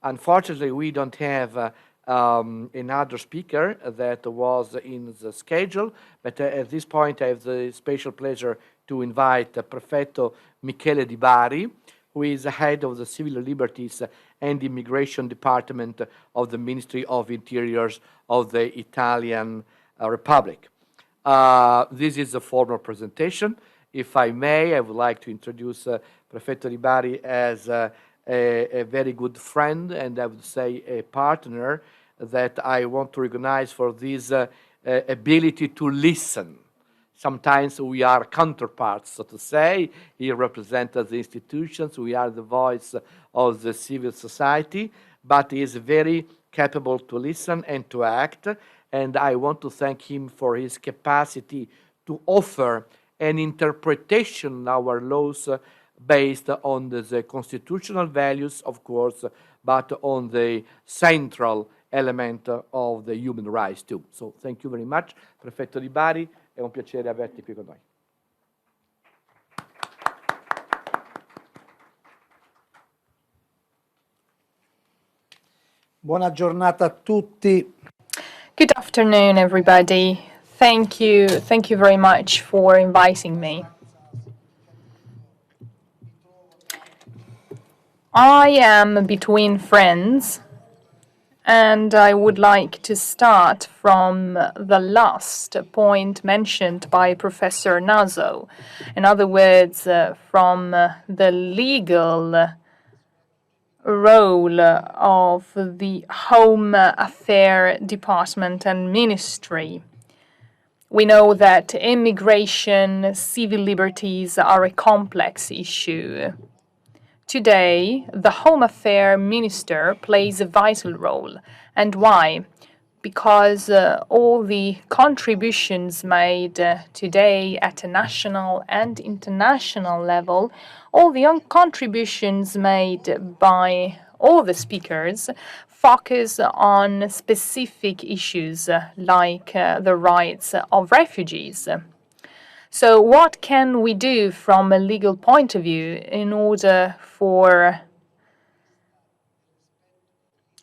unfortunately, we don't have another speaker that was in the schedule, but at this point I have the special pleasure to invite Prefetto Michele di Bari, who is the head of the Civil Liberties and Immigration Department of the Ministry of Interiors of the Italian Republic. This is a formal presentation. If I may, I would like to introduce Prefetto di Bari as a very good friend, and I would say a partner that I want to recognize for this ability to listen. Sometimes we are counterparts, so to say. He represents the institutions. We are the voice of the civil society, but he is very capable to listen and to act. And I want to thank him for his capacity to offer an interpretation of our laws based on the constitutional values, of course, but on the central element of the human rights too. So thank you very much, Prefetto di Bari. È un piacere averti qui con noi. Buona giornata a tutti. Good afternoon, everybody. Thank you very much for inviting me. I am between friends, and I would like to start from the last point mentioned by Professor Naso. In other words, from the legal role of the Home Affairs Department and Ministry. We know that immigration, civil liberties are a complex issue. Today, the Home Affairs Minister plays a vital role. And why? Because all the contributions made today at a national and international level, all the contributions made by all the speakers focus on specific issues like the rights of refugees. So what can we do from a legal point of view in order for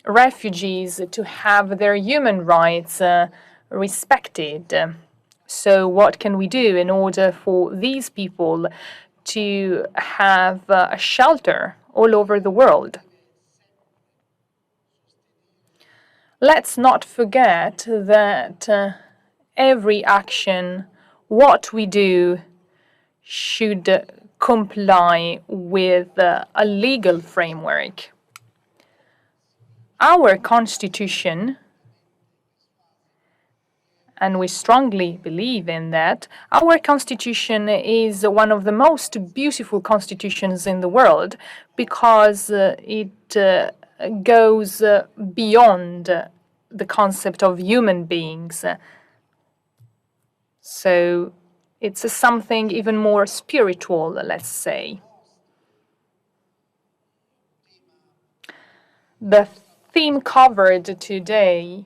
refugees to have their human rights respected? So what can we do in order for these people to have a shelter all over the world. Let's not forget that every action, what we do, should comply with a legal framework. Our Constitution, and we strongly believe in that, our Constitution is one of the most beautiful constitutions in the world because it goes beyond the concept of human beings. So it's something even more spiritual, let's say. The theme covered today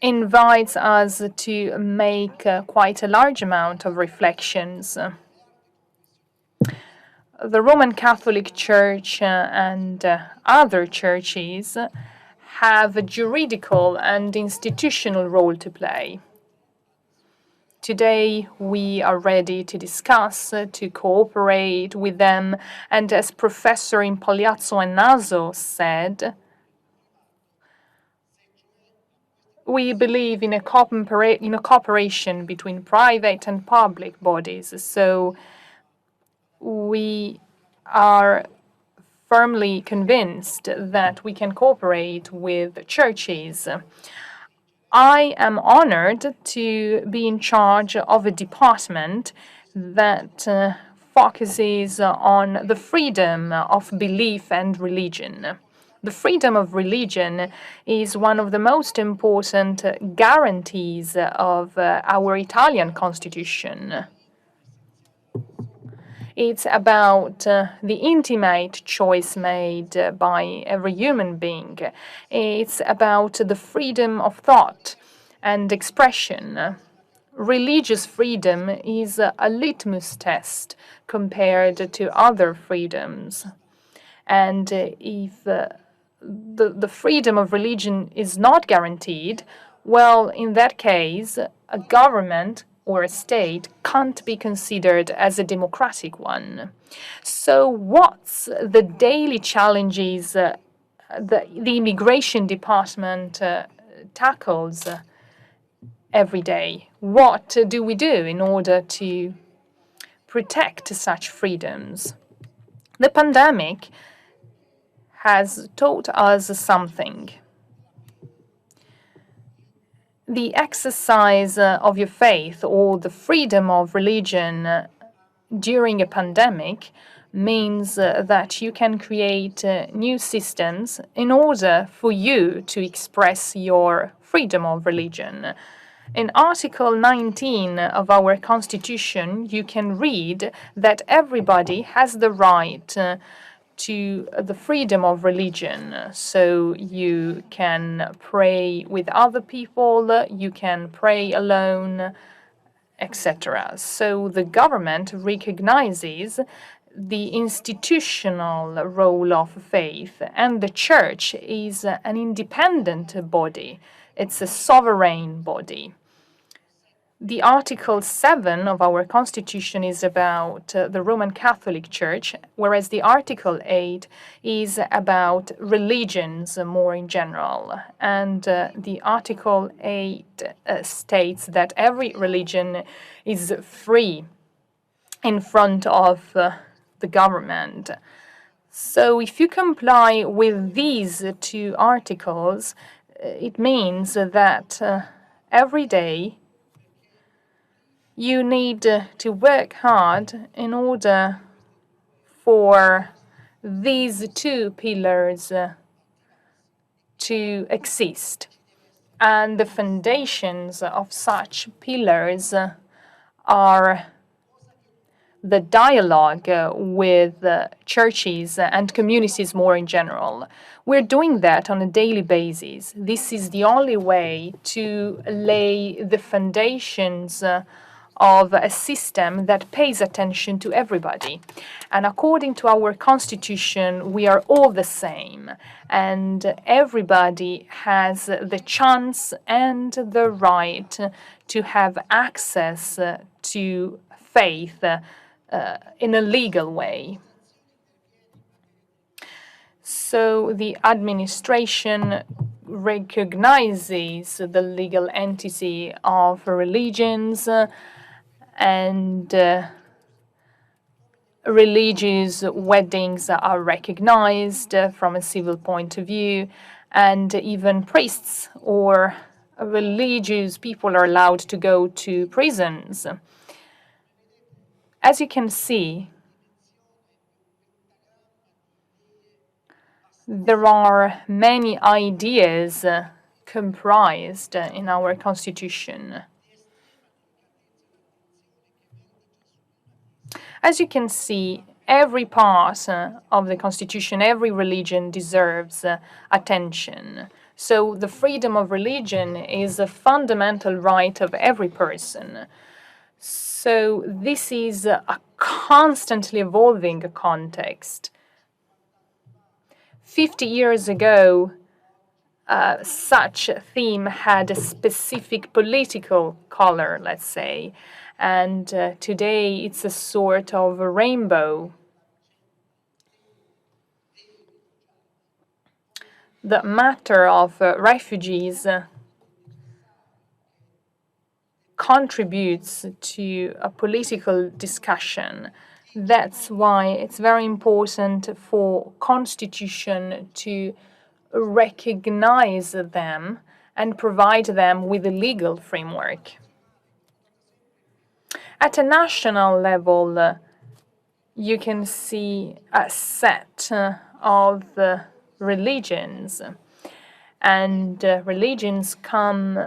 invites us to make quite a large amount of reflections. The Roman Catholic Church and other churches have a juridical and institutional role to play. Today, we are ready to discuss, to cooperate with them, and as Professor Impagliazzo and Naso said, we believe in a cooperation between private and public bodies. So we are firmly convinced that we can cooperate with churches. I am honored to be in charge of a department that focuses on the freedom of belief and religion. The freedom of religion is one of the most important guarantees of our Italian constitution. It's about the intimate choice made by every human being. It's about the freedom of thought and expression. Religious freedom is a litmus test compared to other freedoms. And if the freedom of religion is not guaranteed, well, in that case, a government or a state can't be considered as a democratic one. So what's the daily challenges the immigration department tackles every day? What do we do in order to protect such freedoms? The pandemic has taught us something. The exercise of your faith or the freedom of religion during a pandemic means that you can create new systems in order for you to express your freedom of religion. In Article 19 of our Constitution, you can read that everybody has the right to the freedom of religion. So you can pray with other people, you can pray alone, etc. So the government recognizes the institutional role of faith, and the church is an independent body. It's a sovereign body. The Article 7 of our Constitution is about the Roman Catholic Church, whereas the Article 8 is about religions more in general. And the Article 8 states that every religion is free in front of the government. So if you comply with these two articles, it means that every day you need to work hard in order for these two pillars to exist. And the foundations of such pillars are the dialogue with churches and communities more in general. We're doing that on a daily basis. This is the only way to lay the foundations of a system that pays attention to everybody. And according to our Constitution, we are all the same, and everybody has the chance and the right to have access to faith in a legal way. So the administration recognizes the legal entity of religions and religious weddings are recognized from a civil point of view, and even priests or religious people are allowed to go to prisons. As you can see, there are many ideas comprised in our constitution. As you can see, every part of the constitution, every religion deserves attention. So the freedom of religion is a fundamental right of every person. So this is a constantly evolving context. 50 years ago, such a theme had a specific political color, let's say, and today it's a sort of a rainbow. The matter of refugees contributes to a political discussion. That's why it's very important for constitution to recognize them and provide them with a legal framework. At a national level, you can see a set of religions, and religions come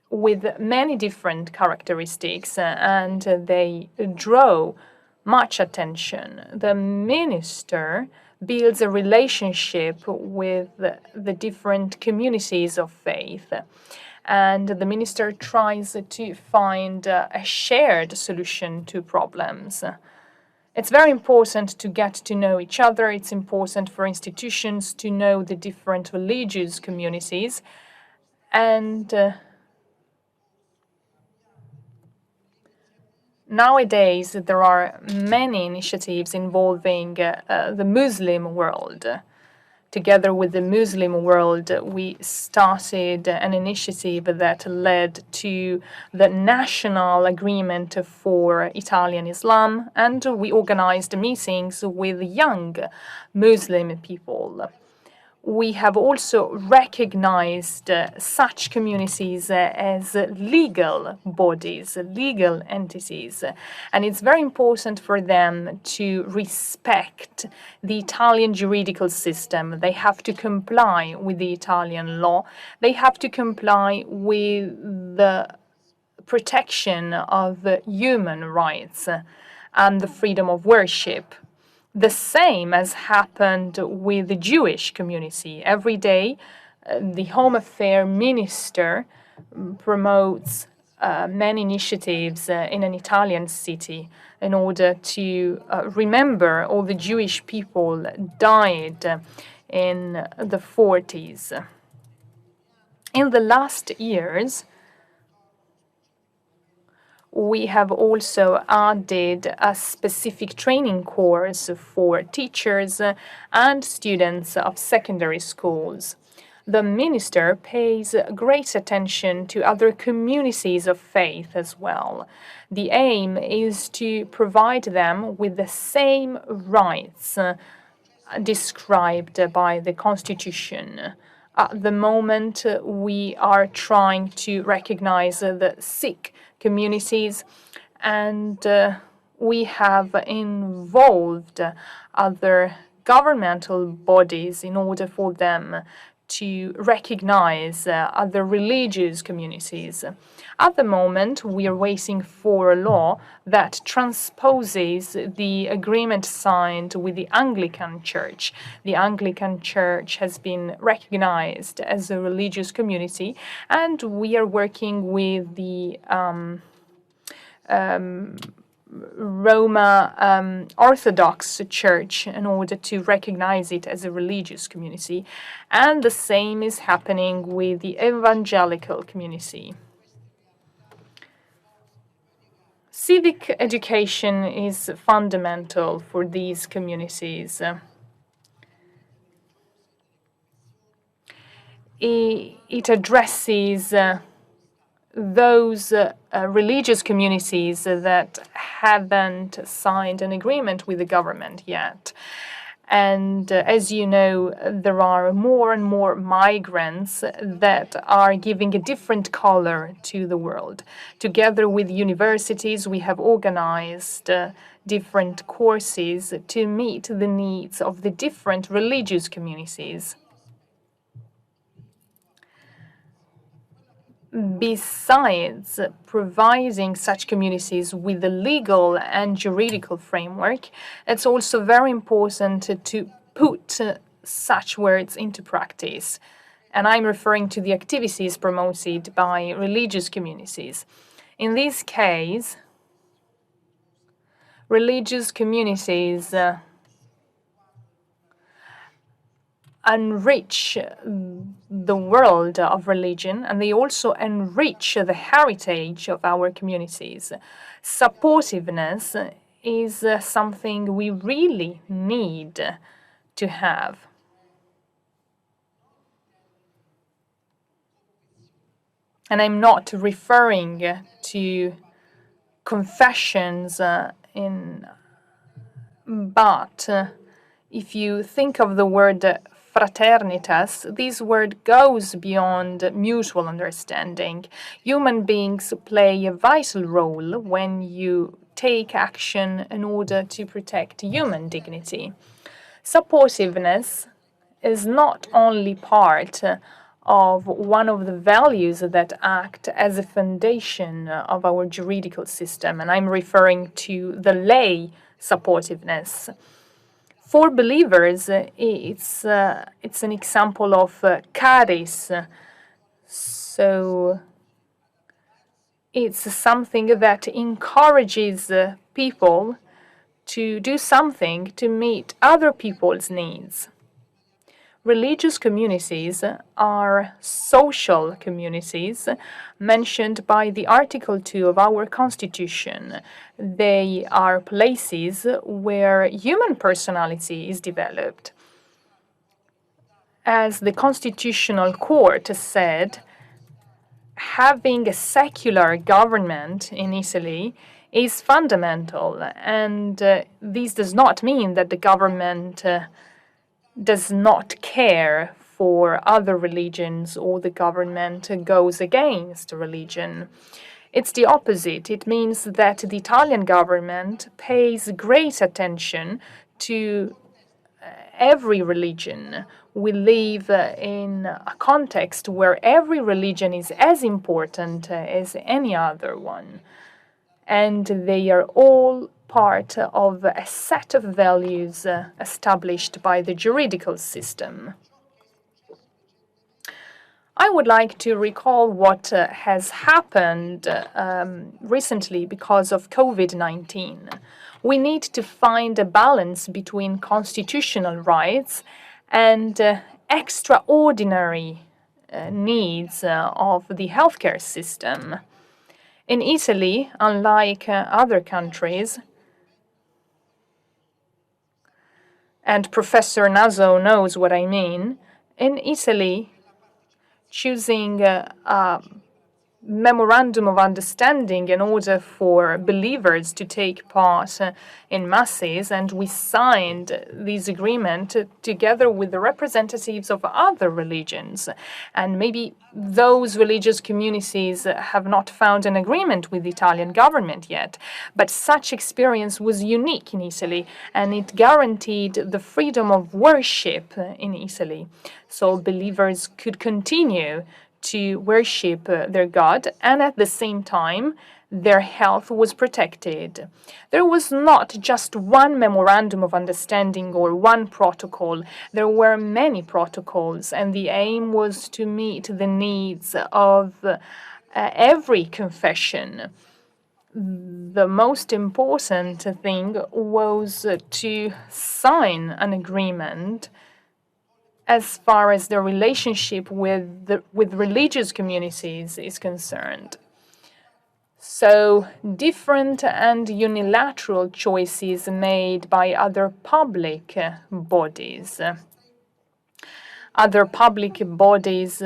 with many different characteristics, and they draw much attention. The minister builds a relationship with the different communities of faith, and the minister tries to find a shared solution to problems. It's very important to get to know each other. It's important for institutions to know the different religious communities, and nowadays, there are many initiatives involving the Muslim world. Together with the Muslim world, we started an initiative that led to the National Agreement for Italian Islam, and we organized meetings with young Muslim people. We have also recognized such communities as legal bodies, legal entities, and it's very important for them to respect the Italian juridical system. They have to comply with the Italian law. They have to comply with the protection of human rights and the freedom of worship. The same has happened with the Jewish community. Every day, the Home Affairs Minister promotes many initiatives in an Italian city in order to remember all the Jewish people died in the 40s. In the last years, we have also added a specific training course for teachers and students of secondary schools. The minister pays great attention to other communities of faith as well. The aim is to provide them with the same rights described by the Constitution. At the moment, we are trying to recognize the Sikh communities, and we have involved other governmental bodies in order for them to recognize other religious communities. At the moment, we are waiting for a law that transposes the agreement signed with the Anglican Church. The Anglican Church has been recognized as a religious community, and we are working with the Roma Orthodox Church in order to recognize it as a religious community. And the same is happening with the evangelical community. Civic education is fundamental for these communities. It addresses those religious communities that haven't signed an agreement with the government yet. And as you know, there are more and more migrants that are giving a different color to the world. Together with universities, we have organized different courses to meet the needs of the different religious communities. Besides providing such communities with a legal and juridical framework, it's also very important to put such words into practice. And I'm referring to the activities promoted by religious communities. In this case, religious communities enrich the world of religion, and they also enrich the heritage of our communities. Supportiveness is something we really need to have. And I'm not referring to confessions but if you think of the word fraternitas, this word goes beyond mutual understanding. Human beings play a vital role when you take action in order to protect human dignity. Supportiveness is not only part of one of the values that act as a foundation of our juridical system, and I'm referring to the lay supportiveness. For believers, it's an example of charis. So it's something that encourages people to do something to meet other people's needs. Religious communities are social communities mentioned by the Article 2 of our Constitution. They are places where human personality is developed. As the Constitutional Court said, having a secular government in Italy is fundamental, and this does not mean that the government does not care for other religions or the government goes against religion. It's the opposite. It means that the Italian government pays great attention to every religion. We live in a context where every religion is as important as any other one, and they are all part of a set of values established by the juridical system. I would like to recall what has happened recently because of COVID-19. We need to find a balance between constitutional rights and extraordinary needs of the healthcare system. In Italy, unlike other countries, and Professor Naso knows what I mean, in Italy, choosing a memorandum of understanding in order for believers to take part in masses, and we signed this agreement together with the representatives of other religions. And maybe those religious communities have not found an agreement with the Italian government yet, but such experience was unique in Italy, and it guaranteed the freedom of worship in Italy. So believers could continue to worship their God, and at the same time, their health was protected. There was not just one memorandum of understanding or one protocol. There were many protocols, and the aim was to meet the needs of every confession. The most important thing was to sign an agreement as far as the relationship with religious communities is concerned. So different and unilateral choices made by other public bodies. Other public bodies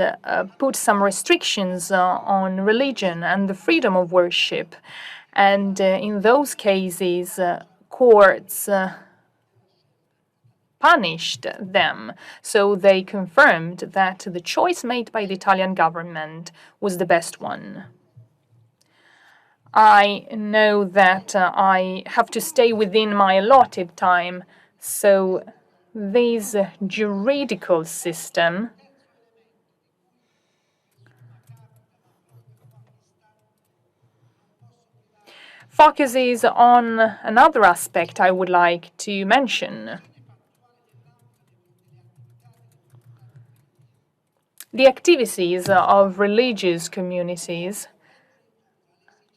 put some restrictions on religion and the freedom of worship. And in those cases, courts punished them. So they confirmed that the choice made by the Italian government was the best one. I know that I have to stay within my allotted time, so this juridical system focuses on another aspect I would like to mention. The activities of religious communities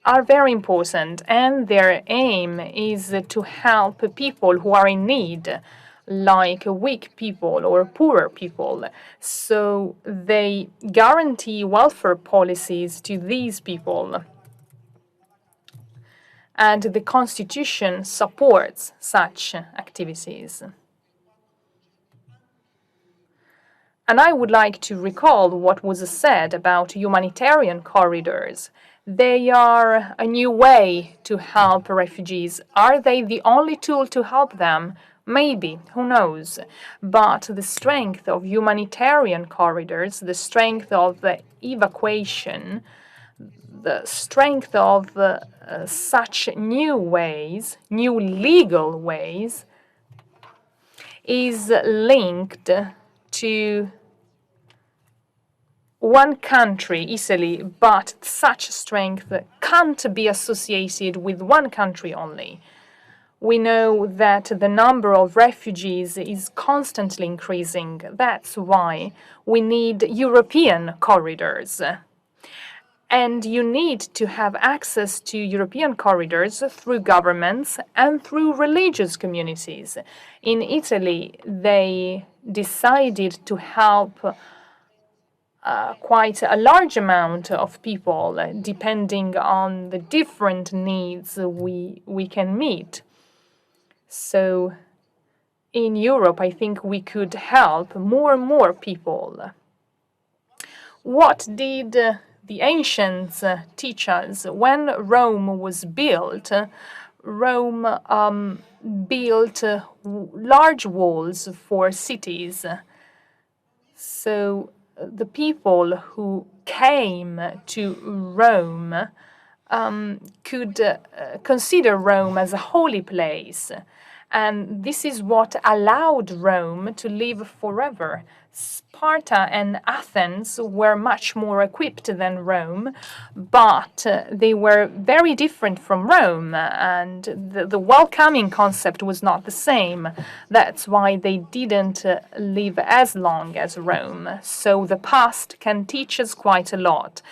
are very important, and their aim is to help people who are in need, like weak people or poorer people. So they guarantee welfare policies to these people. And the Constitution supports such activities. And I would like to recall what was said about humanitarian corridors. They are a new way to help refugees. Are they the only tool to help them? Maybe, who knows? But the strength of humanitarian corridors, the strength of evacuation, the strength of such new ways, new legal ways, is linked to one country, Italy, but such strength can't be associated with one country only. We know that the number of refugees is constantly increasing. That's why we need European corridors. And you need to have access to European corridors through governments and through religious communities. In Italy, they decided to help quite a large amount of people, depending on the different needs we can meet. So in Europe, I think we could help more and more people. What did the ancients teach us? When Rome was built, Rome built large walls for cities. So the people who came to Rome could consider Rome as a holy place. And this is what allowed Rome to live forever. Sparta and Athens were much more equipped than Rome, but they were very different from Rome, and the welcoming concept was not the same. That's why they didn't live as long as Rome. So the past can teach us quite a lot.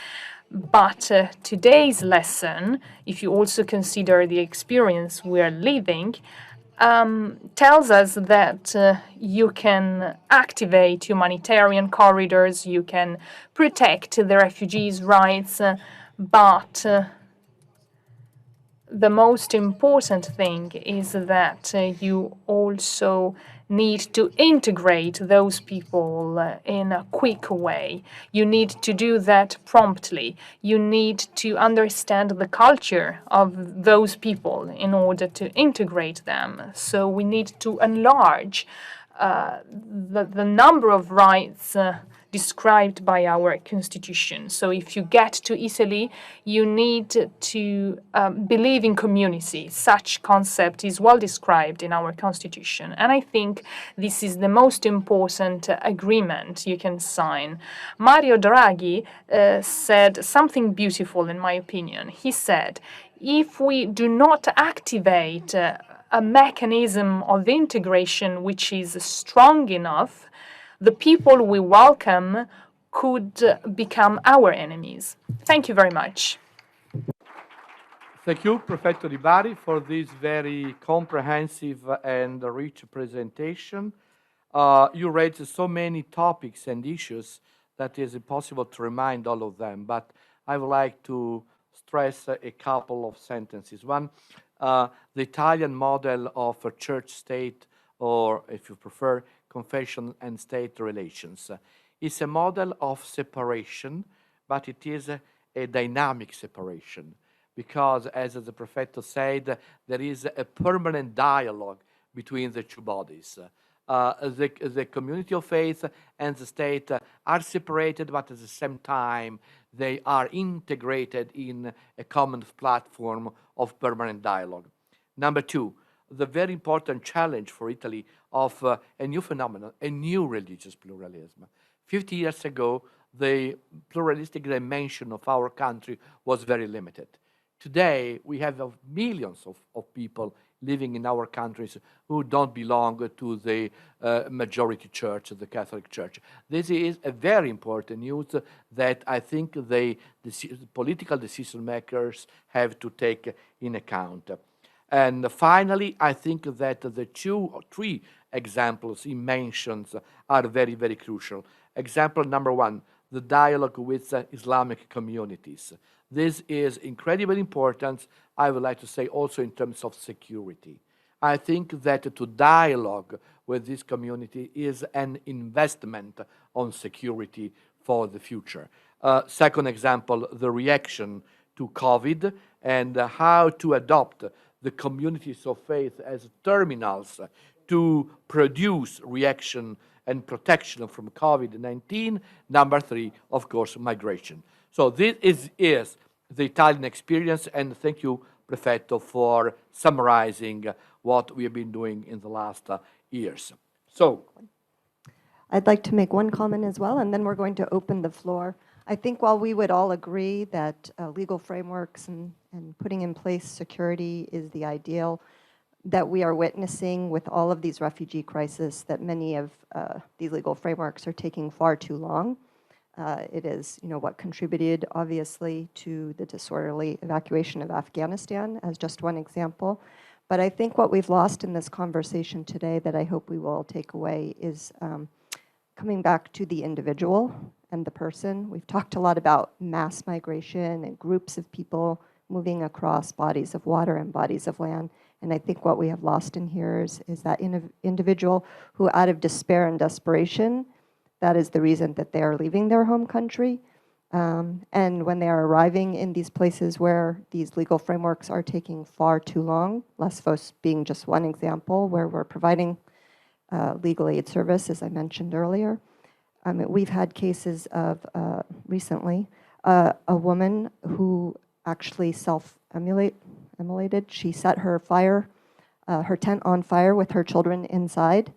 But today's lesson, if you also consider the experience we are living, tells us that you can activate humanitarian corridors, you can protect the refugees' rights, but the most important thing is that you also need to integrate those people in a quick way. You need to do that promptly. You need to understand the culture of those people in order to integrate them. So we need to enlarge the number of rights described by our constitution. So if you get to Italy, you need to believe in community. Such concept is well described in our constitution. And I think this is the most important agreement you can sign. Mario Draghi said something beautiful, in my opinion. He said, if we do not activate a mechanism of integration which is strong enough, the people we welcome could become our enemies. Thank you very much. Thank you, Prefetto di Bari, for this very comprehensive and rich presentation. You raised so many topics and issues that it is impossible to remind all of them, but I would like to stress a couple of sentences. One, the Italian model of a church-state, or if you prefer, confession and state relations. It's a model of separation, but it is a dynamic separation, because, as the Prefetto said, there is a permanent dialogue between the two bodies. The community of faith and the state are separated, but at the same time, they are integrated in a common platform of permanent dialogue. Number two, the very important challenge for Italy of a new phenomenon, a new religious pluralism. 50 years ago, the pluralistic dimension of our country was very limited. Today, we have millions of people living in our countries who don't belong to the majority church, the Catholic Church. This is a very important news that I think the political decision makers have to take in account. And finally, I think that the 2 or 3 examples he mentions are very, very crucial. Example number 1, the dialogue with Islamic communities. This is incredibly important, I would like to say, also in terms of security. I think that to dialogue with this community is an investment on security for the future. Second example, the reaction to COVID and how to adopt the communities of faith as terminals to produce reaction and protection from COVID-19. Number 3, of course, migration. So this is the Italian experience, and thank you, Prefetto, for summarizing what we have been doing in the last years. So, I'd like to make one comment as well, and then we're going to open the floor. I think while we would all agree that legal frameworks and putting in place security is the ideal, that we are witnessing with all of these refugee crises, that many of these legal frameworks are taking far too long. It is, what contributed, obviously, to the disorderly evacuation of Afghanistan, as just one example. But I think what we've lost in this conversation today that I hope we will take away is coming back to the individual and the person. We've talked a lot about mass migration and groups of people moving across bodies of water and bodies of land. And I think what we have lost in here is that individual who, out of despair and desperation, that is the reason that they are leaving their home country. And when they are arriving in these places where these legal frameworks are taking far too long, Lesvos being just one example where we're providing legal aid service, as I mentioned earlier. We've had cases of, recently, a woman who actually self-immolated. She set her tent on fire with her children inside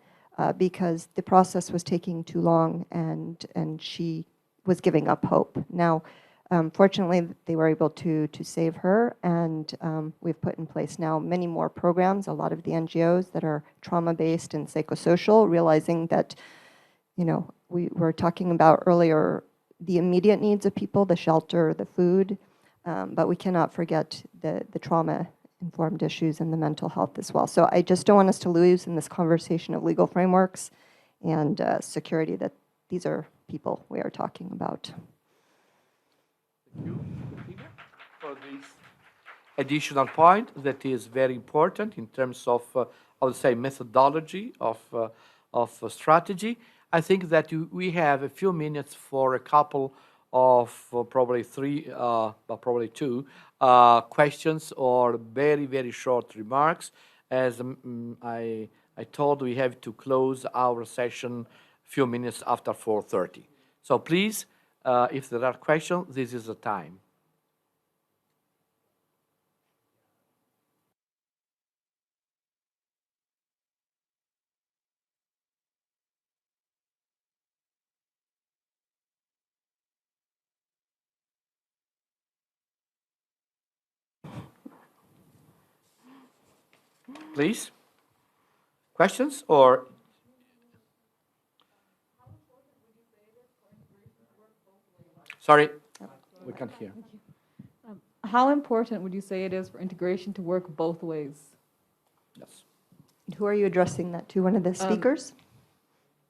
because the process was taking too long and she was giving up hope. Now, fortunately, they were able to save her, and we've put in place now many more programs, a lot of the NGOs that are trauma-based and psychosocial, realizing that, we were talking about earlier the immediate needs of people, the shelter, the food, but we cannot forget the trauma-informed issues and the mental health as well. So I just don't want us to lose in this conversation of legal frameworks and security that these are people we are talking about. Thank you, Christina, for this additional point that is very important in terms of, I would say, methodology of strategy. I think that we have a few minutes for a couple of probably 3, but probably 2 questions or very, very short remarks. As I told, we have to close our session a few minutes after 4:30. So please, if there are questions, this is the time. Please, questions or? Sorry, we can't hear. How important would you say it is for integration to work both ways? Yes. Who are you addressing that to? One of the speakers?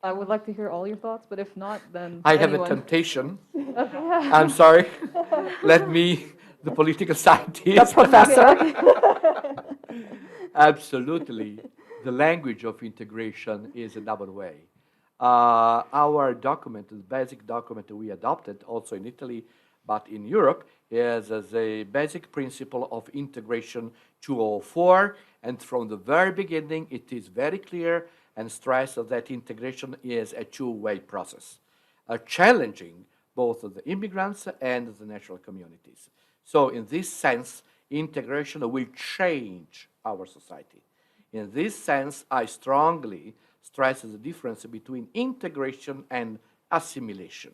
I would like to hear all your thoughts, but if not, then I have a temptation. I'm sorry. Let me the political scientist. The professor. Absolutely. The language of integration is a double way. Our document, the basic document we adopted also in Italy, but in Europe, is the basic principle of integration 204. And from the very beginning, it is very clear and stressed that integration is a two-way process, challenging both the immigrants and the national communities. So in this sense, integration will change our society. In this sense, I strongly stress the difference between integration and assimilation.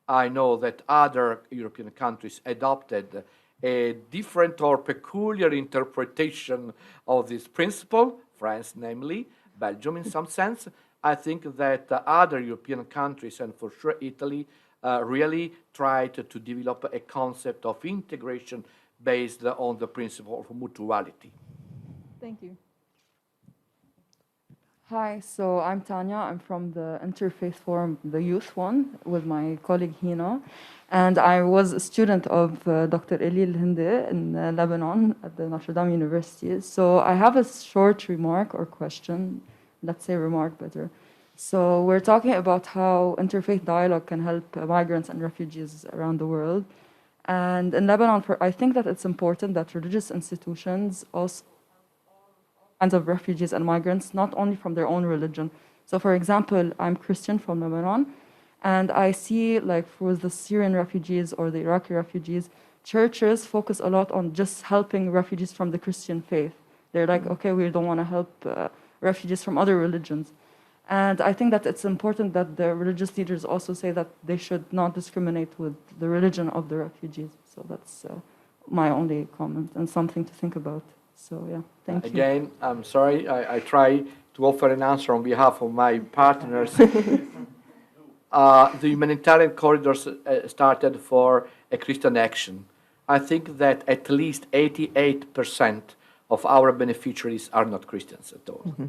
I know that other European countries adopted a different or peculiar interpretation of this principle, France namely, Belgium in some sense. I think that other European countries, and for sure Italy, really tried to develop a concept of integration based on the principle of mutuality. Thank you. Hi, so I'm Tanya. I'm from the Interfaith Forum, the youth one, with my colleague Hina. And I was a student of Dr. Elie Hindy in Lebanon at the Notre Dame University. So I have a short remark or question, let's say remark better. So we're talking about how interfaith dialogue can help migrants and refugees around the world. And in Lebanon, I think that it's important that religious institutions also kinds of refugees and migrants, not only from their own religion. So for example, I'm Christian from Lebanon, and I see like for the Syrian refugees or the Iraqi refugees, churches focus a lot on just helping refugees from the Christian faith. They're like, okay, we don't want to help refugees from other religions. And I think that it's important that the religious leaders also say that they should not discriminate with the religion of the refugees. So that's my only comment and something to think about. So yeah, thank you. Again, I'm sorry, I try to offer an answer on behalf of my partners. The humanitarian corridors started for a Christian action. I think that at least 88% of our beneficiaries are not Christians at all. Mm-hmm.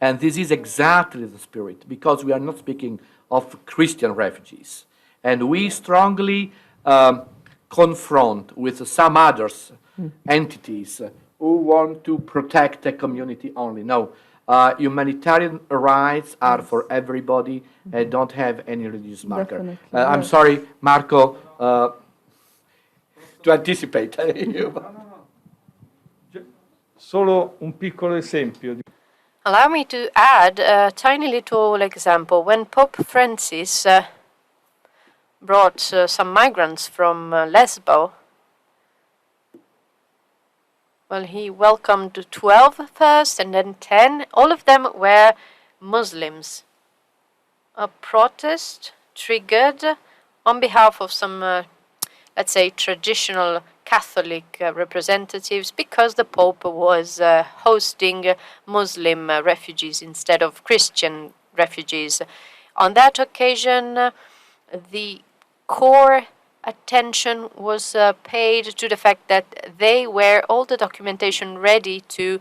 And this is exactly the spirit, because we are not speaking of Christian refugees. And we strongly confront with some others entities who want to protect the community only. No, humanitarian rights are for everybody and don't have any religious marker. I'm sorry, Marco, to anticipate. Solo un piccolo esempio. Allow me to add a tiny little example. When Pope Francis brought some migrants from Lesbos, well, he welcomed 12 first and then 10. All of them were Muslims. A protest triggered on behalf of some, let's say, traditional Catholic representatives, because the Pope was hosting Muslim refugees instead of Christian refugees. On that occasion, the core attention was paid to the fact that they were all the documentation ready to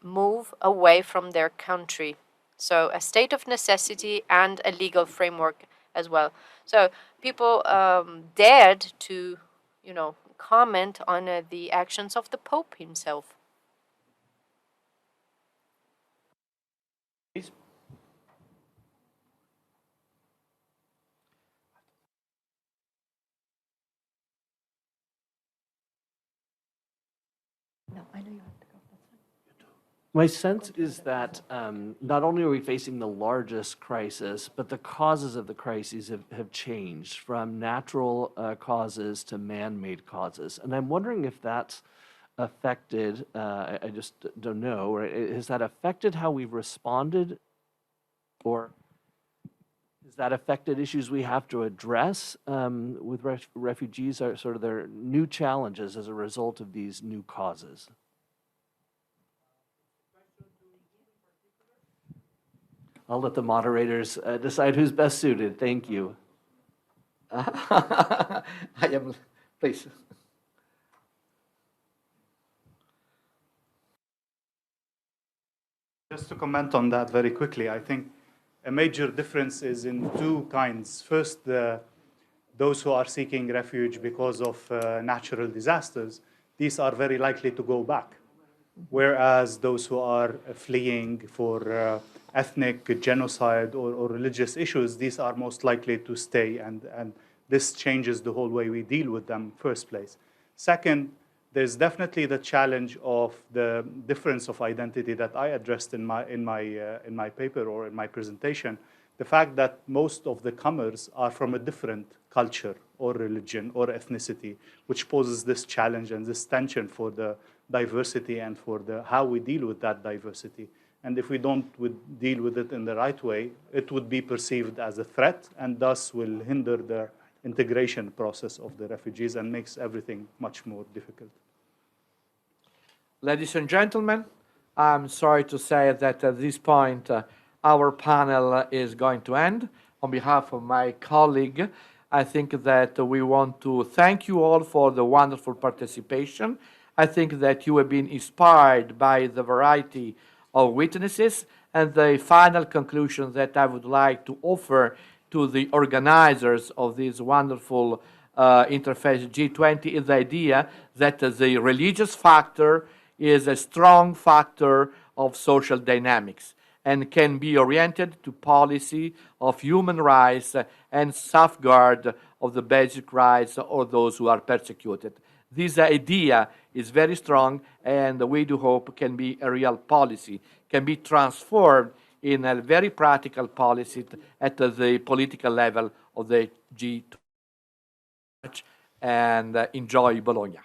move away from their country. So a state of necessity and a legal framework as well. So people dared to, comment on the actions of the Pope himself. Please. No, I know you have to go. My sense is that not only are we facing the largest crisis, but the causes of the crises have changed from natural causes to man-made causes. And I'm wondering if that's affected, I just don't know, or has that affected how we've responded, or has that affected issues we have to address with refugees, or sort of their new challenges as a result of these new causes? I'll let the moderators decide who's best suited. Thank you. I am, please. Just to comment on that very quickly, I think a major difference is in two kinds. First, the those who are seeking refuge because of natural disasters, these are very likely to go back. Whereas those who are fleeing for ethnic genocide or religious issues, these are most likely to stay, and this changes the whole way we deal with them in the first place. Second, there's definitely the challenge of the difference of identity that I addressed in my paper or in my presentation. The fact that most of the comers are from a different culture or religion or ethnicity, which poses this challenge and this tension for the diversity and for how we deal with that diversity. And if we don't deal with it in the right way, it would be perceived as a threat and thus will hinder the integration process of the refugees and makes everything much more difficult. Ladies and gentlemen, I'm sorry to say that at this point our panel is going to end. On behalf of my colleague, I think that we want to thank you all for the wonderful participation. I think that you have been inspired by the variety of witnesses, and the final conclusion that I would like to offer to the organizers of this wonderful Interfaith G20 is the idea that the religious factor is a strong factor of social dynamics and can be oriented to policy of human rights and safeguard of the basic rights of those who are persecuted. This idea is very strong, and we do hope can be a real policy, can be transformed in a very practical policy at the political level of the G20. And enjoy Bologna.